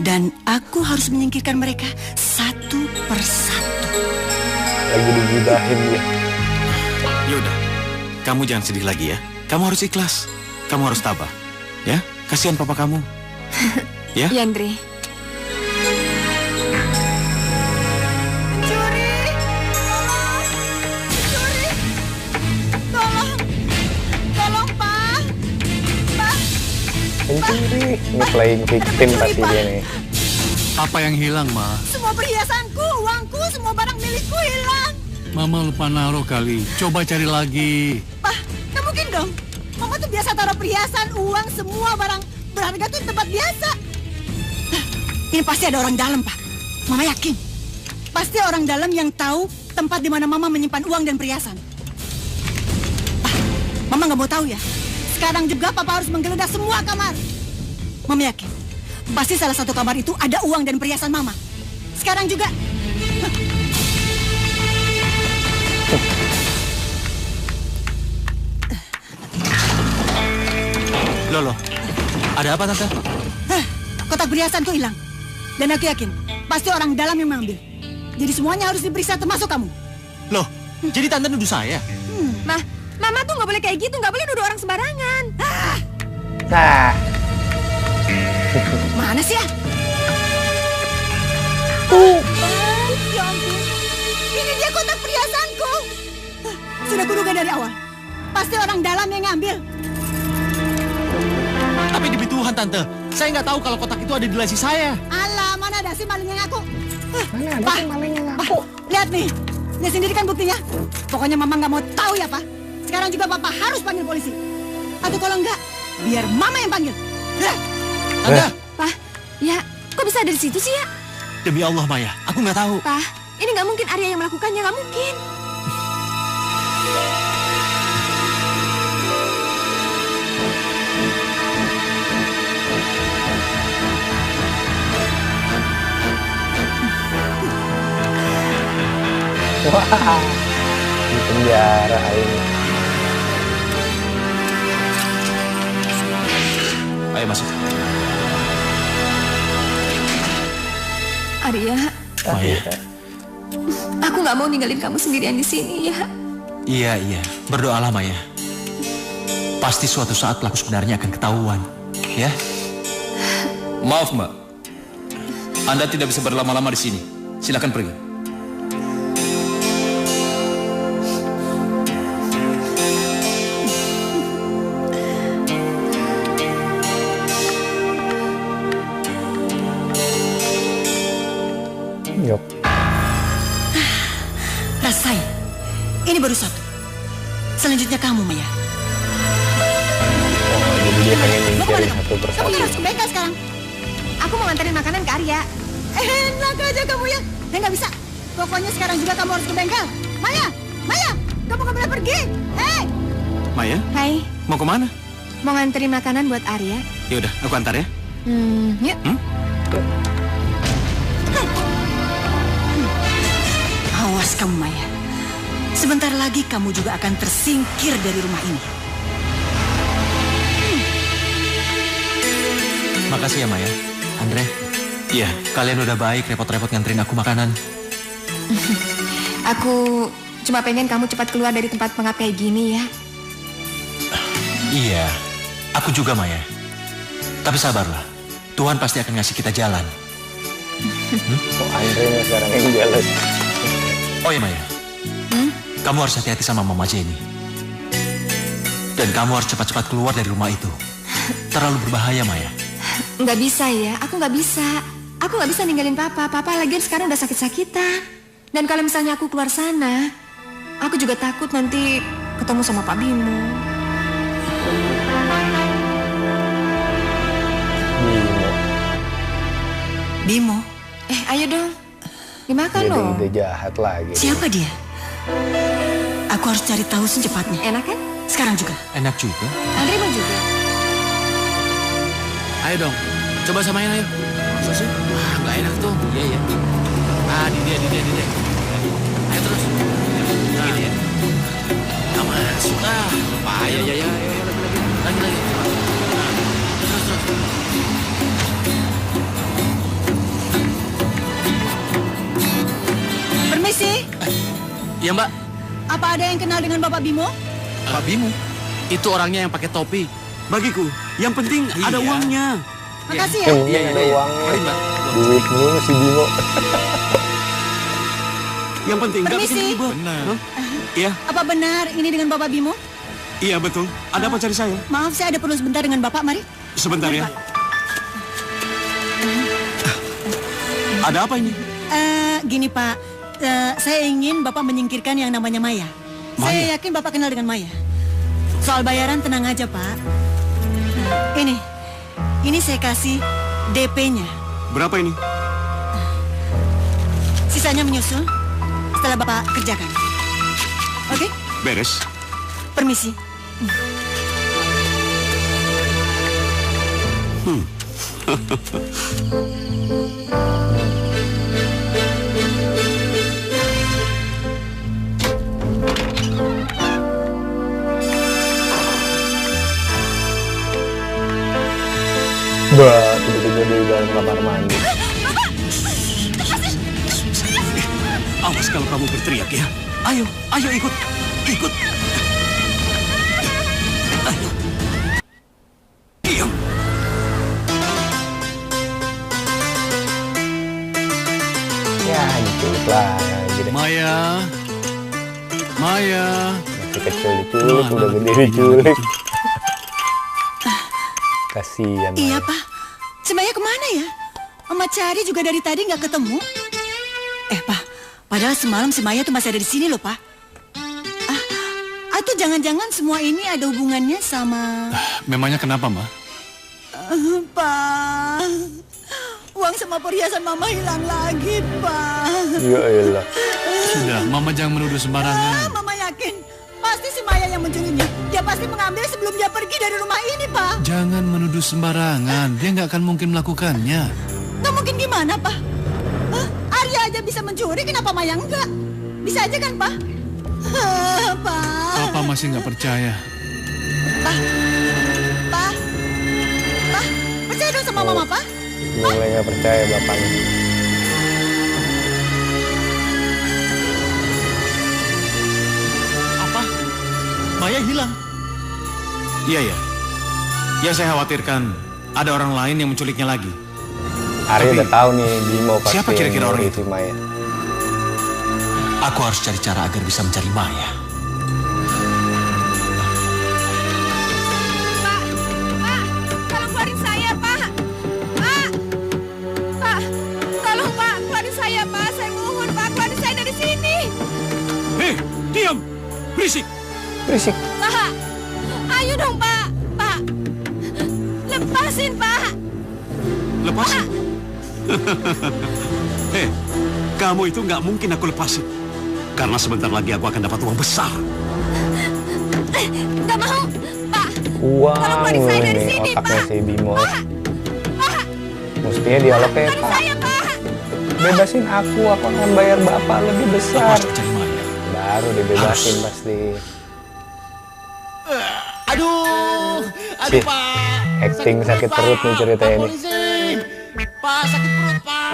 Dan aku harus menyingkirkan mereka satu persatu. Lagi digibahin dia. Yaudah, kamu jangan sedih lagi ya. Kamu harus ikhlas. Kamu harus tabah. Ya, kasihan papa kamu. Ya? Iya Andre. Pencuri! Tolong! Pencuri! Tolong! Tolong, Pak! Pak! Pencuri. Ini playing victim pasti dia nih. Apa yang hilang, Ma? Semua perhiasanku, uangku, semua barang milikku hilang. Mama lupa naruh kali. Coba cari lagi. Pak, nggak mungkin dong. Mama tuh biasa taruh perhiasan, uang, semua barang berharga tuh di tempat biasa. Nah, ini pasti ada orang dalam, Pak. Mama yakin. Pasti orang dalam yang tahu tempat di mana Mama menyimpan uang dan perhiasan. Pak, Mama nggak mau tahu ya. Sekarang juga Papa harus menggeledah semua kamar. Mama yakin. Pasti salah satu kamar itu ada uang dan perhiasan Mama. Sekarang juga. Loh, ada apa, Tante? Kotak perhiasanku hilang. Dan aku yakin, pasti orang dalam yang mengambil. Jadi semuanya harus diperiksa termasuk kamu. Loh, jadi tante nuduh saya? Mama tuh nggak boleh kayak gitu, nggak boleh nuduh orang sembarangan. Nah, Mana sih ya? Ya ampun, ini dia kotak perhiasanku. Sudah kuduga dari awal. Pasti orang dalam yang ngambil. Tapi demi Tuhan tante, saya nggak tahu kalau kotak itu ada di laci saya. Alah, mana ada sih maling yang ngaku? Pak, lihat nih. Lihat sendiri kan buktinya. Pokoknya Mama nggak mau tahu ya, Pak. Sekarang juga Papa harus panggil polisi. Atau kalau enggak, biar Mama yang panggil. Tante, Pak, ya kok bisa ada di situ sih ya? demi Allah Maya, aku nggak tahu. Pak, ini nggak mungkin Arya yang melakukannya, nggak mungkin. wah, di penjara ini. Ayo masuk. Arya, Maya. aku nggak mau ninggalin kamu sendirian di sini ya. Iya, berdoalah Maya. Pasti suatu saat pelaku sebenarnya akan ketahuan, ya. Maaf Mbak, Anda tidak bisa berlama-lama di sini. Silakan pergi. Yuk. Rasain. Ini baru satu. Selanjutnya kamu, Maya. Jadi dia pengen Mau nyingkirin kemana satu kamu? Kamu persatu. harus ke bengkel sekarang. Aku mau nganterin makanan ke Arya. Enak aja kamu ya. Nggak bisa. Pokoknya sekarang juga kamu harus ke bengkel. Maya, kamu nggak boleh pergi. Hei, Maya, Hai, mau kemana? mau nganterin makanan buat Arya. Ya udah, aku antar ya. Yuk. awas kamu Maya. Sebentar lagi kamu juga akan tersingkir dari rumah ini. Makasih ya Maya. Andre, Iya. kalian udah baik repot-repot nganterin aku makanan. Aku cuma pengen kamu cepat keluar dari tempat pengap kayak gini ya. Iya, aku juga Maya. Tapi sabarlah, Tuhan pasti akan ngasih kita jalan. Oh, Andre nih sekarang yang jealous. Oh ya Maya, kamu harus hati-hati sama Mama Jenny. Dan kamu harus cepat-cepat keluar dari rumah itu. Terlalu berbahaya Maya. Nggak bisa ya, aku nggak bisa. Aku nggak bisa ninggalin Papa. Papa lagian sekarang udah sakit-sakitan. Dan kalau misalnya aku keluar sana, aku juga takut nanti ketemu sama Pak Bimo. Bimo, Ayo dong, dimakan Jadi loh. ide jahat lagi. siapa dia? Aku harus cari tahu secepatnya. Enak kan? Sekarang juga. Enak juga. Andre mau juga. Ayo dong, coba samain ayo. Masa sih? Wah, nggak enak tuh. Iya. Ah, di dia. Ayo terus. Nah, gini ya. Nggak masuk ah. Lupa ayo. Iya. Lagi. Nah, terus. Permisi, Iya Mbak, apa ada yang kenal dengan Bapak Bimo? Pak Bimo. Itu orangnya yang pakai topi. Bagiku, yang penting ada Iya. uangnya. Makasih ya. Yang penting ada uangnya. Mari Mbak. Duit mulu si Bimo. Yang penting nggak Permisi. bikin ribet. Benar. Hah? Iya, Apa benar ini dengan Bapak Bimo? iya betul. Ada apa cari saya? Maaf, saya ada perlu sebentar dengan Bapak, mari. Sebentar ya. Ada apa ini? Gini Pak, saya ingin Bapak menyingkirkan yang namanya Maya. Saya yakin Bapak kenal dengan Maya. Soal bayaran tenang aja Pak. Ini saya kasih DP-nya. Berapa ini? Sisanya menyusul setelah Bapak kerjakan. Oke? Beres. Permisi. Bah, tiba-tiba di dalam kamar mandi. Awas kalau kamu berteriak ya. Ayo, ayo ikut. Ikut. Ayo. Diam. Ya, diculik lagi deh. Maya. Maya. Masih kecil diculik, udah gede diculik. Kasihan. Iya, Maya. Pak. Si Maya kemana ya? Mama cari juga dari tadi nggak ketemu. Pak, padahal semalam si Maya tuh masih ada di sini loh, Pak. Atau jangan-jangan semua ini ada hubungannya sama... Memangnya kenapa, Ma? Pak, uang sama perhiasan Mama hilang lagi, Pak. Ya elah. Sudah, Mama jangan menuduh sembarangan. Mama yakin pasti si Maya yang mencurinya. Dia pasti mengambil sebelum dia pergi dari rumah ini, Pak. Jangan menuduh sembarangan. Dia nggak akan mungkin melakukannya. Nggak mungkin gimana, Pak? Arya aja bisa mencuri, kenapa Maya enggak? Bisa aja kan, Pak? Pak. Papa masih nggak percaya. Pak. Percaya dong sama Mama, Pak. Mulai nggak percaya bapaknya. Apa? Maya hilang? Iya ya. Ya saya khawatirkan ada orang lain yang menculiknya lagi. Arya udah tahu nih Bimo pasti siapa kira-kira orang itu Maya. Aku harus cari cara agar bisa mencari Maya. Tolong keluarin saya, Pak. Pak, tolong Pak, keluarin saya, Pak. Saya mohon, Pak, keluarin saya dari sini. Hei, diam. Berisik. Berisik. Pak, ayo dong, Pak. Pak, lepasin, Pak. Lepasin. Hei, kamu itu nggak mungkin aku lepasin. Karena sebentar lagi aku akan dapat uang besar. Nggak mau, Pak. Uang Tolong keluarin saya dari nih sini, otaknya Pak. si Bimo. Pak, Mestinya dialognya, keluarin Pak, saya, Pak. bebasin aku akan bayar bapak lebih Aku besar. harus mencari Maya. Baru dibebasin pasti. Aduh, Sih, Pak. acting sakit perut nih ceritanya Pak ini. polisi. Pak, sakit perut, Pak.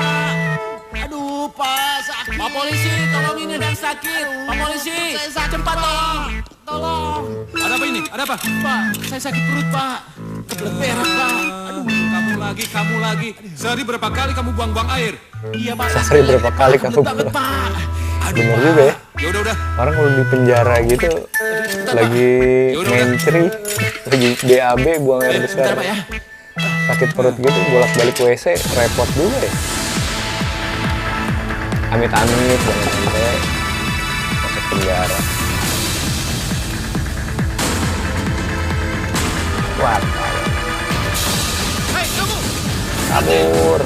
Aduh, Pak, sakit. Pak polisi, tolong ini ada yang sakit. Pak polisi, saya sakit, cepat tolong. Tolong. Ada apa ini? Ada apa? Pak, saya sakit perut, Pak. Kebelet berak, Pak. Aduh. Kamu lagi. Sehari berapa kali kamu buang-buang air? Iya, Pak. Sehari berapa kali kamu Kebelet banget, buang? Pak. Bener juga ya. Ya udah. Orang kalau di penjara gitu lagi mencri, lagi BAB buang air besar. Bentar, Pak ya. Sakit perut gitu bolak-balik WC repot juga ya. Amit-amit jangan sampai masuk penjara. Wah, Hei, kamu. kabur.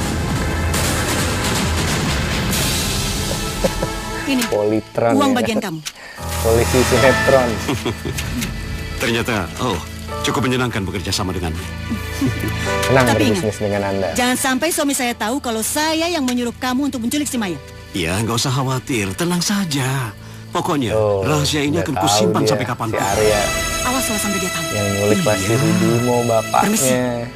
Ini, Politron uang ya. bagian kamu. Polisi sinetron. Ternyata, cukup menyenangkan bekerja sama denganmu. Senang Tapi berbisnis dengan Anda. Jangan sampai suami saya tahu kalau saya yang menyuruh kamu untuk menculik si Maya. Ya, nggak usah khawatir. Tenang saja. Pokoknya, rahasia ini udah akan tahu kusimpan dia, sampai kapanpun. Si Arya Awas kalau sampai dia tahu. yang nyulik pasti si Bimo bapaknya.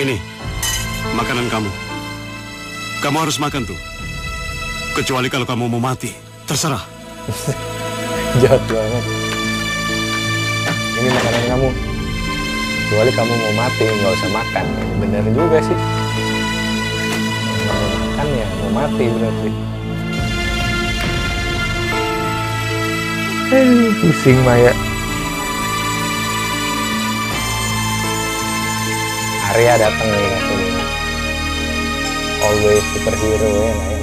Ini, makanan kamu. Kamu harus makan tuh. Kecuali kalau kamu mau mati. Terserah. Jahat banget. Ini makanan kamu. Kecuali kamu mau mati, nggak usah makan. Ini bener juga sih. Nggak mau makan ya, mau mati berarti. Pusing Maya. Arya datang nih katanya. Always superhero ya Maya.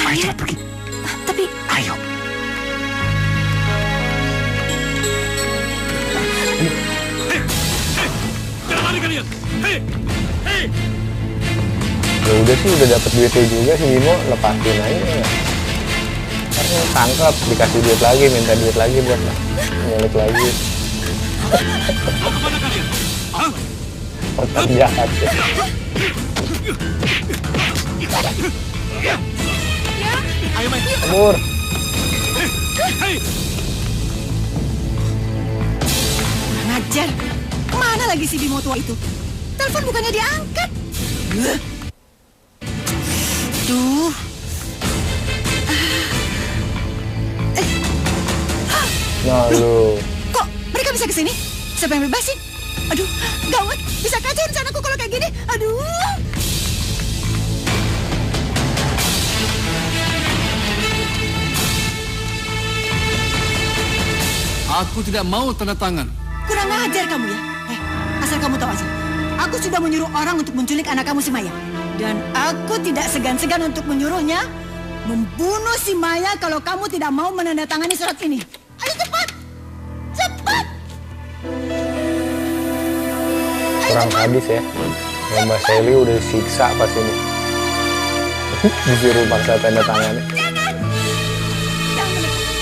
Maya cepat pergi. Tapi Ayo. Jangan Kemana kalian? Hei! Hei! Ya udah sih, udah dapet duitnya juga si Bimo, lepasin aja ya. Karena tangkap, dikasih duit lagi, minta duit lagi buat nyelip lagi. Mau kemana kalian? Hah? Otak jahat ya. Ayo main. Kabur. Hei! Ngajar. Kemana lagi si Bimo tua itu? Telepon bukannya diangkat. Duh. Nah lu. Kok mereka bisa ke sini? Siapa yang bebasin? Aduh, gawat. Bisa kacau rencanaku kalau kayak gini. Aduh. Aku tidak mau tanda tangan. Kurang ajar kamu ya. Asal kamu tahu aja. Aku sudah menyuruh orang untuk menculik anak kamu si Maya. Dan aku tidak segan-segan untuk menyuruhnya membunuh si Maya kalau kamu tidak mau menandatangani surat ini. Ayo cepat! Cepat! Kurang habis ya. Yang Mbak Sally udah siksa pas ini. Disuruh paksa tanda tangannya. Jangan mendekat.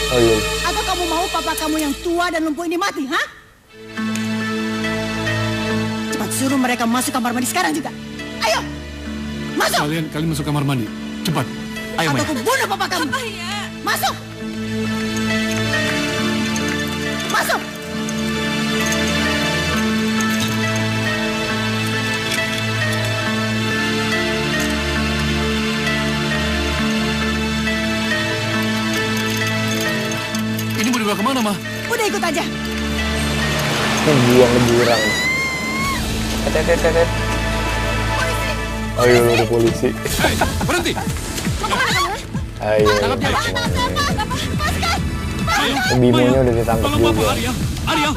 Oh iya. Atau kamu mau papa kamu yang tua dan lumpuh ini mati, ha? Cepat suruh mereka masuk kamar mandi sekarang juga. Ayo! Masuk! Kalian masuk kamar mandi. Cepat. Ayo, Atau Maya. aku bunuh papa kamu. Masuk! Masuk! Ini mau dibawa kemana, Ma? Udah ikut aja. Buang ke jurang. Tet. Ayo lu polisi. Hei! Berhenti! Ayo. Bimonya udah ditangkap Tolong Bapak juga. Arya. Arya!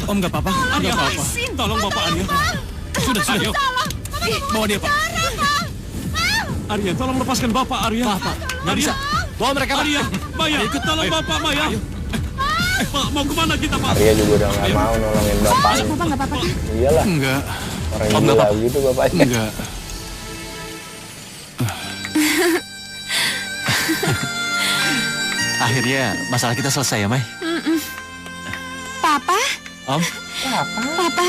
Om nggak apa-apa. Arya! Tolong Bapak Arya. Sudah. Bawa dia, Pak. Arya, tolong lepaskan Bapak, Arya. Pak, nggak bisa. Bawa mereka, Pak. Arya, Maya, tolong Bapak, Maya. Pak, mau kemana kita, Pak? Arya juga udah nggak mau nolongin bapaknya. Bapak nggak apa-apa kan? Iyalah, Enggak. orang Om, gila nggak apa-apa. gitu bapaknya. Enggak. Akhirnya masalah kita selesai ya, Mai? Papa? Om? Papa?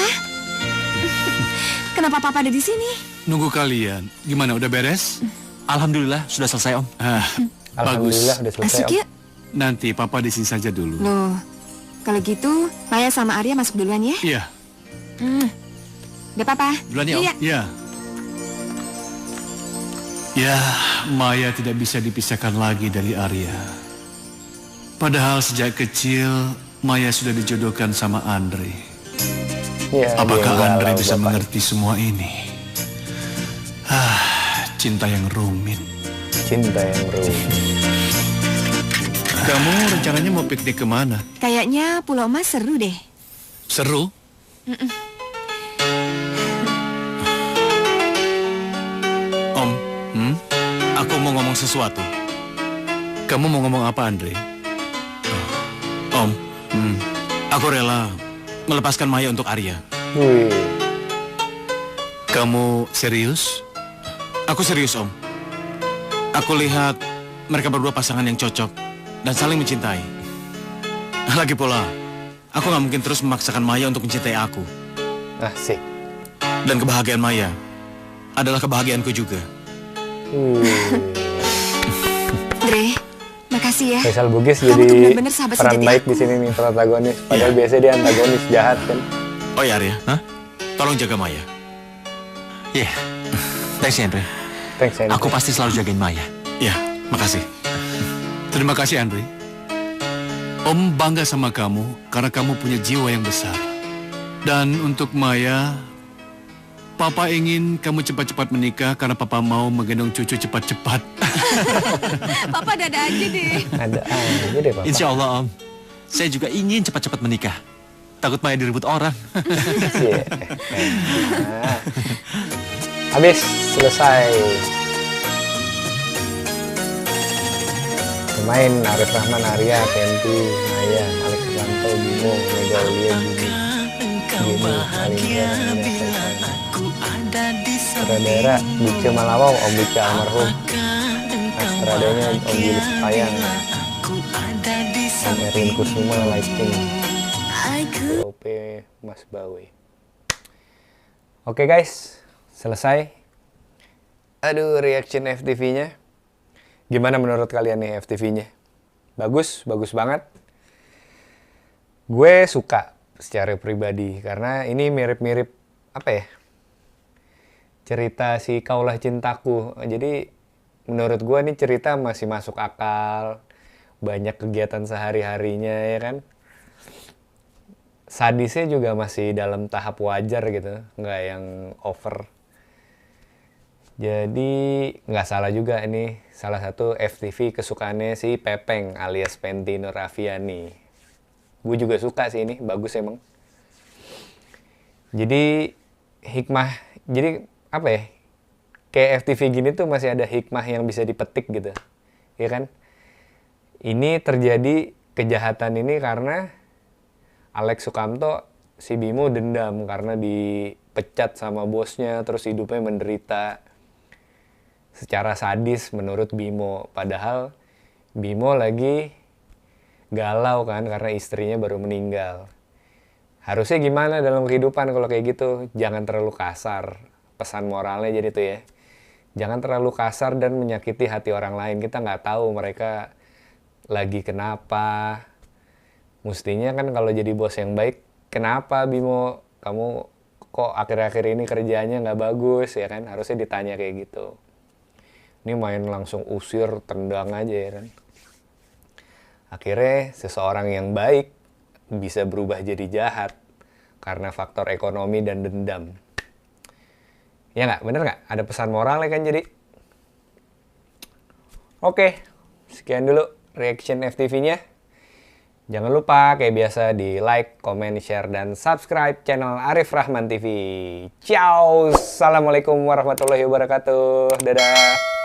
Kenapa Papa ada di sini? Nunggu kalian. Gimana, udah beres? Alhamdulillah sudah selesai, Om. Alhamdulillah udah selesai. Masuk Om. yuk. Nanti Papa di sini saja dulu. Loh, kalau gitu Maya sama Arya masuk duluan ya? Iya. Udah Papa? Duluan ya, Om? Iya. Ya. Ya, Maya tidak bisa dipisahkan lagi dari Arya. Padahal sejak kecil Maya sudah dijodohkan sama Andre. Iya, Apakah dia Andre galau, bisa Bapak. mengerti semua ini? Cinta yang rumit. Cinta yang rumit. Kamu rencananya mau piknik kemana? Kayaknya Pulau Mas seru deh. Seru? Om, aku mau ngomong sesuatu. Kamu mau ngomong apa, Andre? Om, aku rela melepaskan Maya untuk Arya. Wih, Kamu serius? Aku serius, Om. Aku lihat mereka berdua pasangan yang cocok dan saling mencintai. Lagi pula, aku nggak mungkin terus memaksakan Maya untuk mencintai aku. asik. Dan kebahagiaan Maya adalah kebahagiaanku juga. Dre, makasih ya. Faisal Bugis Kamu jadi tuh bener-bener sahabat peran sejati baik aku. di sini nih, protagonis. Padahal biasanya dia antagonis jahat kan. Oh ya, Arya, tolong jaga Maya. Iya. Thanks, Andre. Thanks, Henry. Aku pasti selalu jagain Maya. Ya, makasih. Terima kasih, Andre. Om bangga sama kamu karena kamu punya jiwa yang besar. Dan untuk Maya, Papa ingin kamu cepat-cepat menikah karena Papa mau menggendong cucu cepat-cepat. Papa dada aja deh. Ada aja deh, Papa. Insya Allah, Om. Saya juga ingin cepat-cepat menikah. Takut Maya direbut orang. Iya. Nah. Habis, selesai. Pemain Arif Rahman, Arya, Kenti, Maya, Alex Lanto, Bimo, Mega Ulia, Gini, Alindra, Nina, Sutradara Buce Malawau, Om Buce almarhum. Sutradanya Om Julius Payang. Om Erin Kusuma lighting. OP Mas Bawe. Oke guys, selesai. Aduh, reaction FTV-nya. Gimana menurut kalian nih FTV-nya? Bagus, bagus banget. Gue suka secara pribadi karena ini mirip-mirip apa ya? Cerita si Kaulah Cintaku. Jadi menurut gue nih cerita masih masuk akal. Banyak kegiatan sehari-harinya ya kan. Sadisnya juga masih dalam tahap wajar gitu, nggak yang over. Jadi nggak salah juga ini salah satu FTV kesukaannya si Pepeng alias Penti Nur Afiani. Gue juga suka sih ini, bagus emang. Jadi hikmah, jadi apa ya? Kayak FTV gini tuh masih ada hikmah yang bisa dipetik gitu, ya kan? Ini terjadi kejahatan ini karena Alex Sukamto, si Bimo dendam karena dipecat sama bosnya, terus hidupnya menderita secara sadis menurut Bimo. Padahal Bimo lagi galau kan karena istrinya baru meninggal. Harusnya gimana dalam kehidupan kalau kayak gitu? Jangan terlalu kasar. Pesan moralnya jadi tuh ya. Jangan terlalu kasar dan menyakiti hati orang lain. Kita nggak tahu mereka lagi kenapa. Mestinya kan kalau jadi bos yang baik, kenapa Bimo, kamu kok akhir-akhir ini kerjanya nggak bagus, ya kan? Harusnya ditanya kayak gitu. Ini main langsung usir, tendang aja ya kan? Akhirnya seseorang yang baik bisa berubah jadi jahat karena faktor ekonomi dan dendam. Ya nggak? Bener nggak? Ada pesan moralnya kan jadi? Oke, sekian dulu reaction FTV-nya. Jangan lupa kayak biasa di like, comment, share, dan subscribe channel Arif Rahman TV. Ciao! Assalamualaikum warahmatullahi wabarakatuh. Dadah!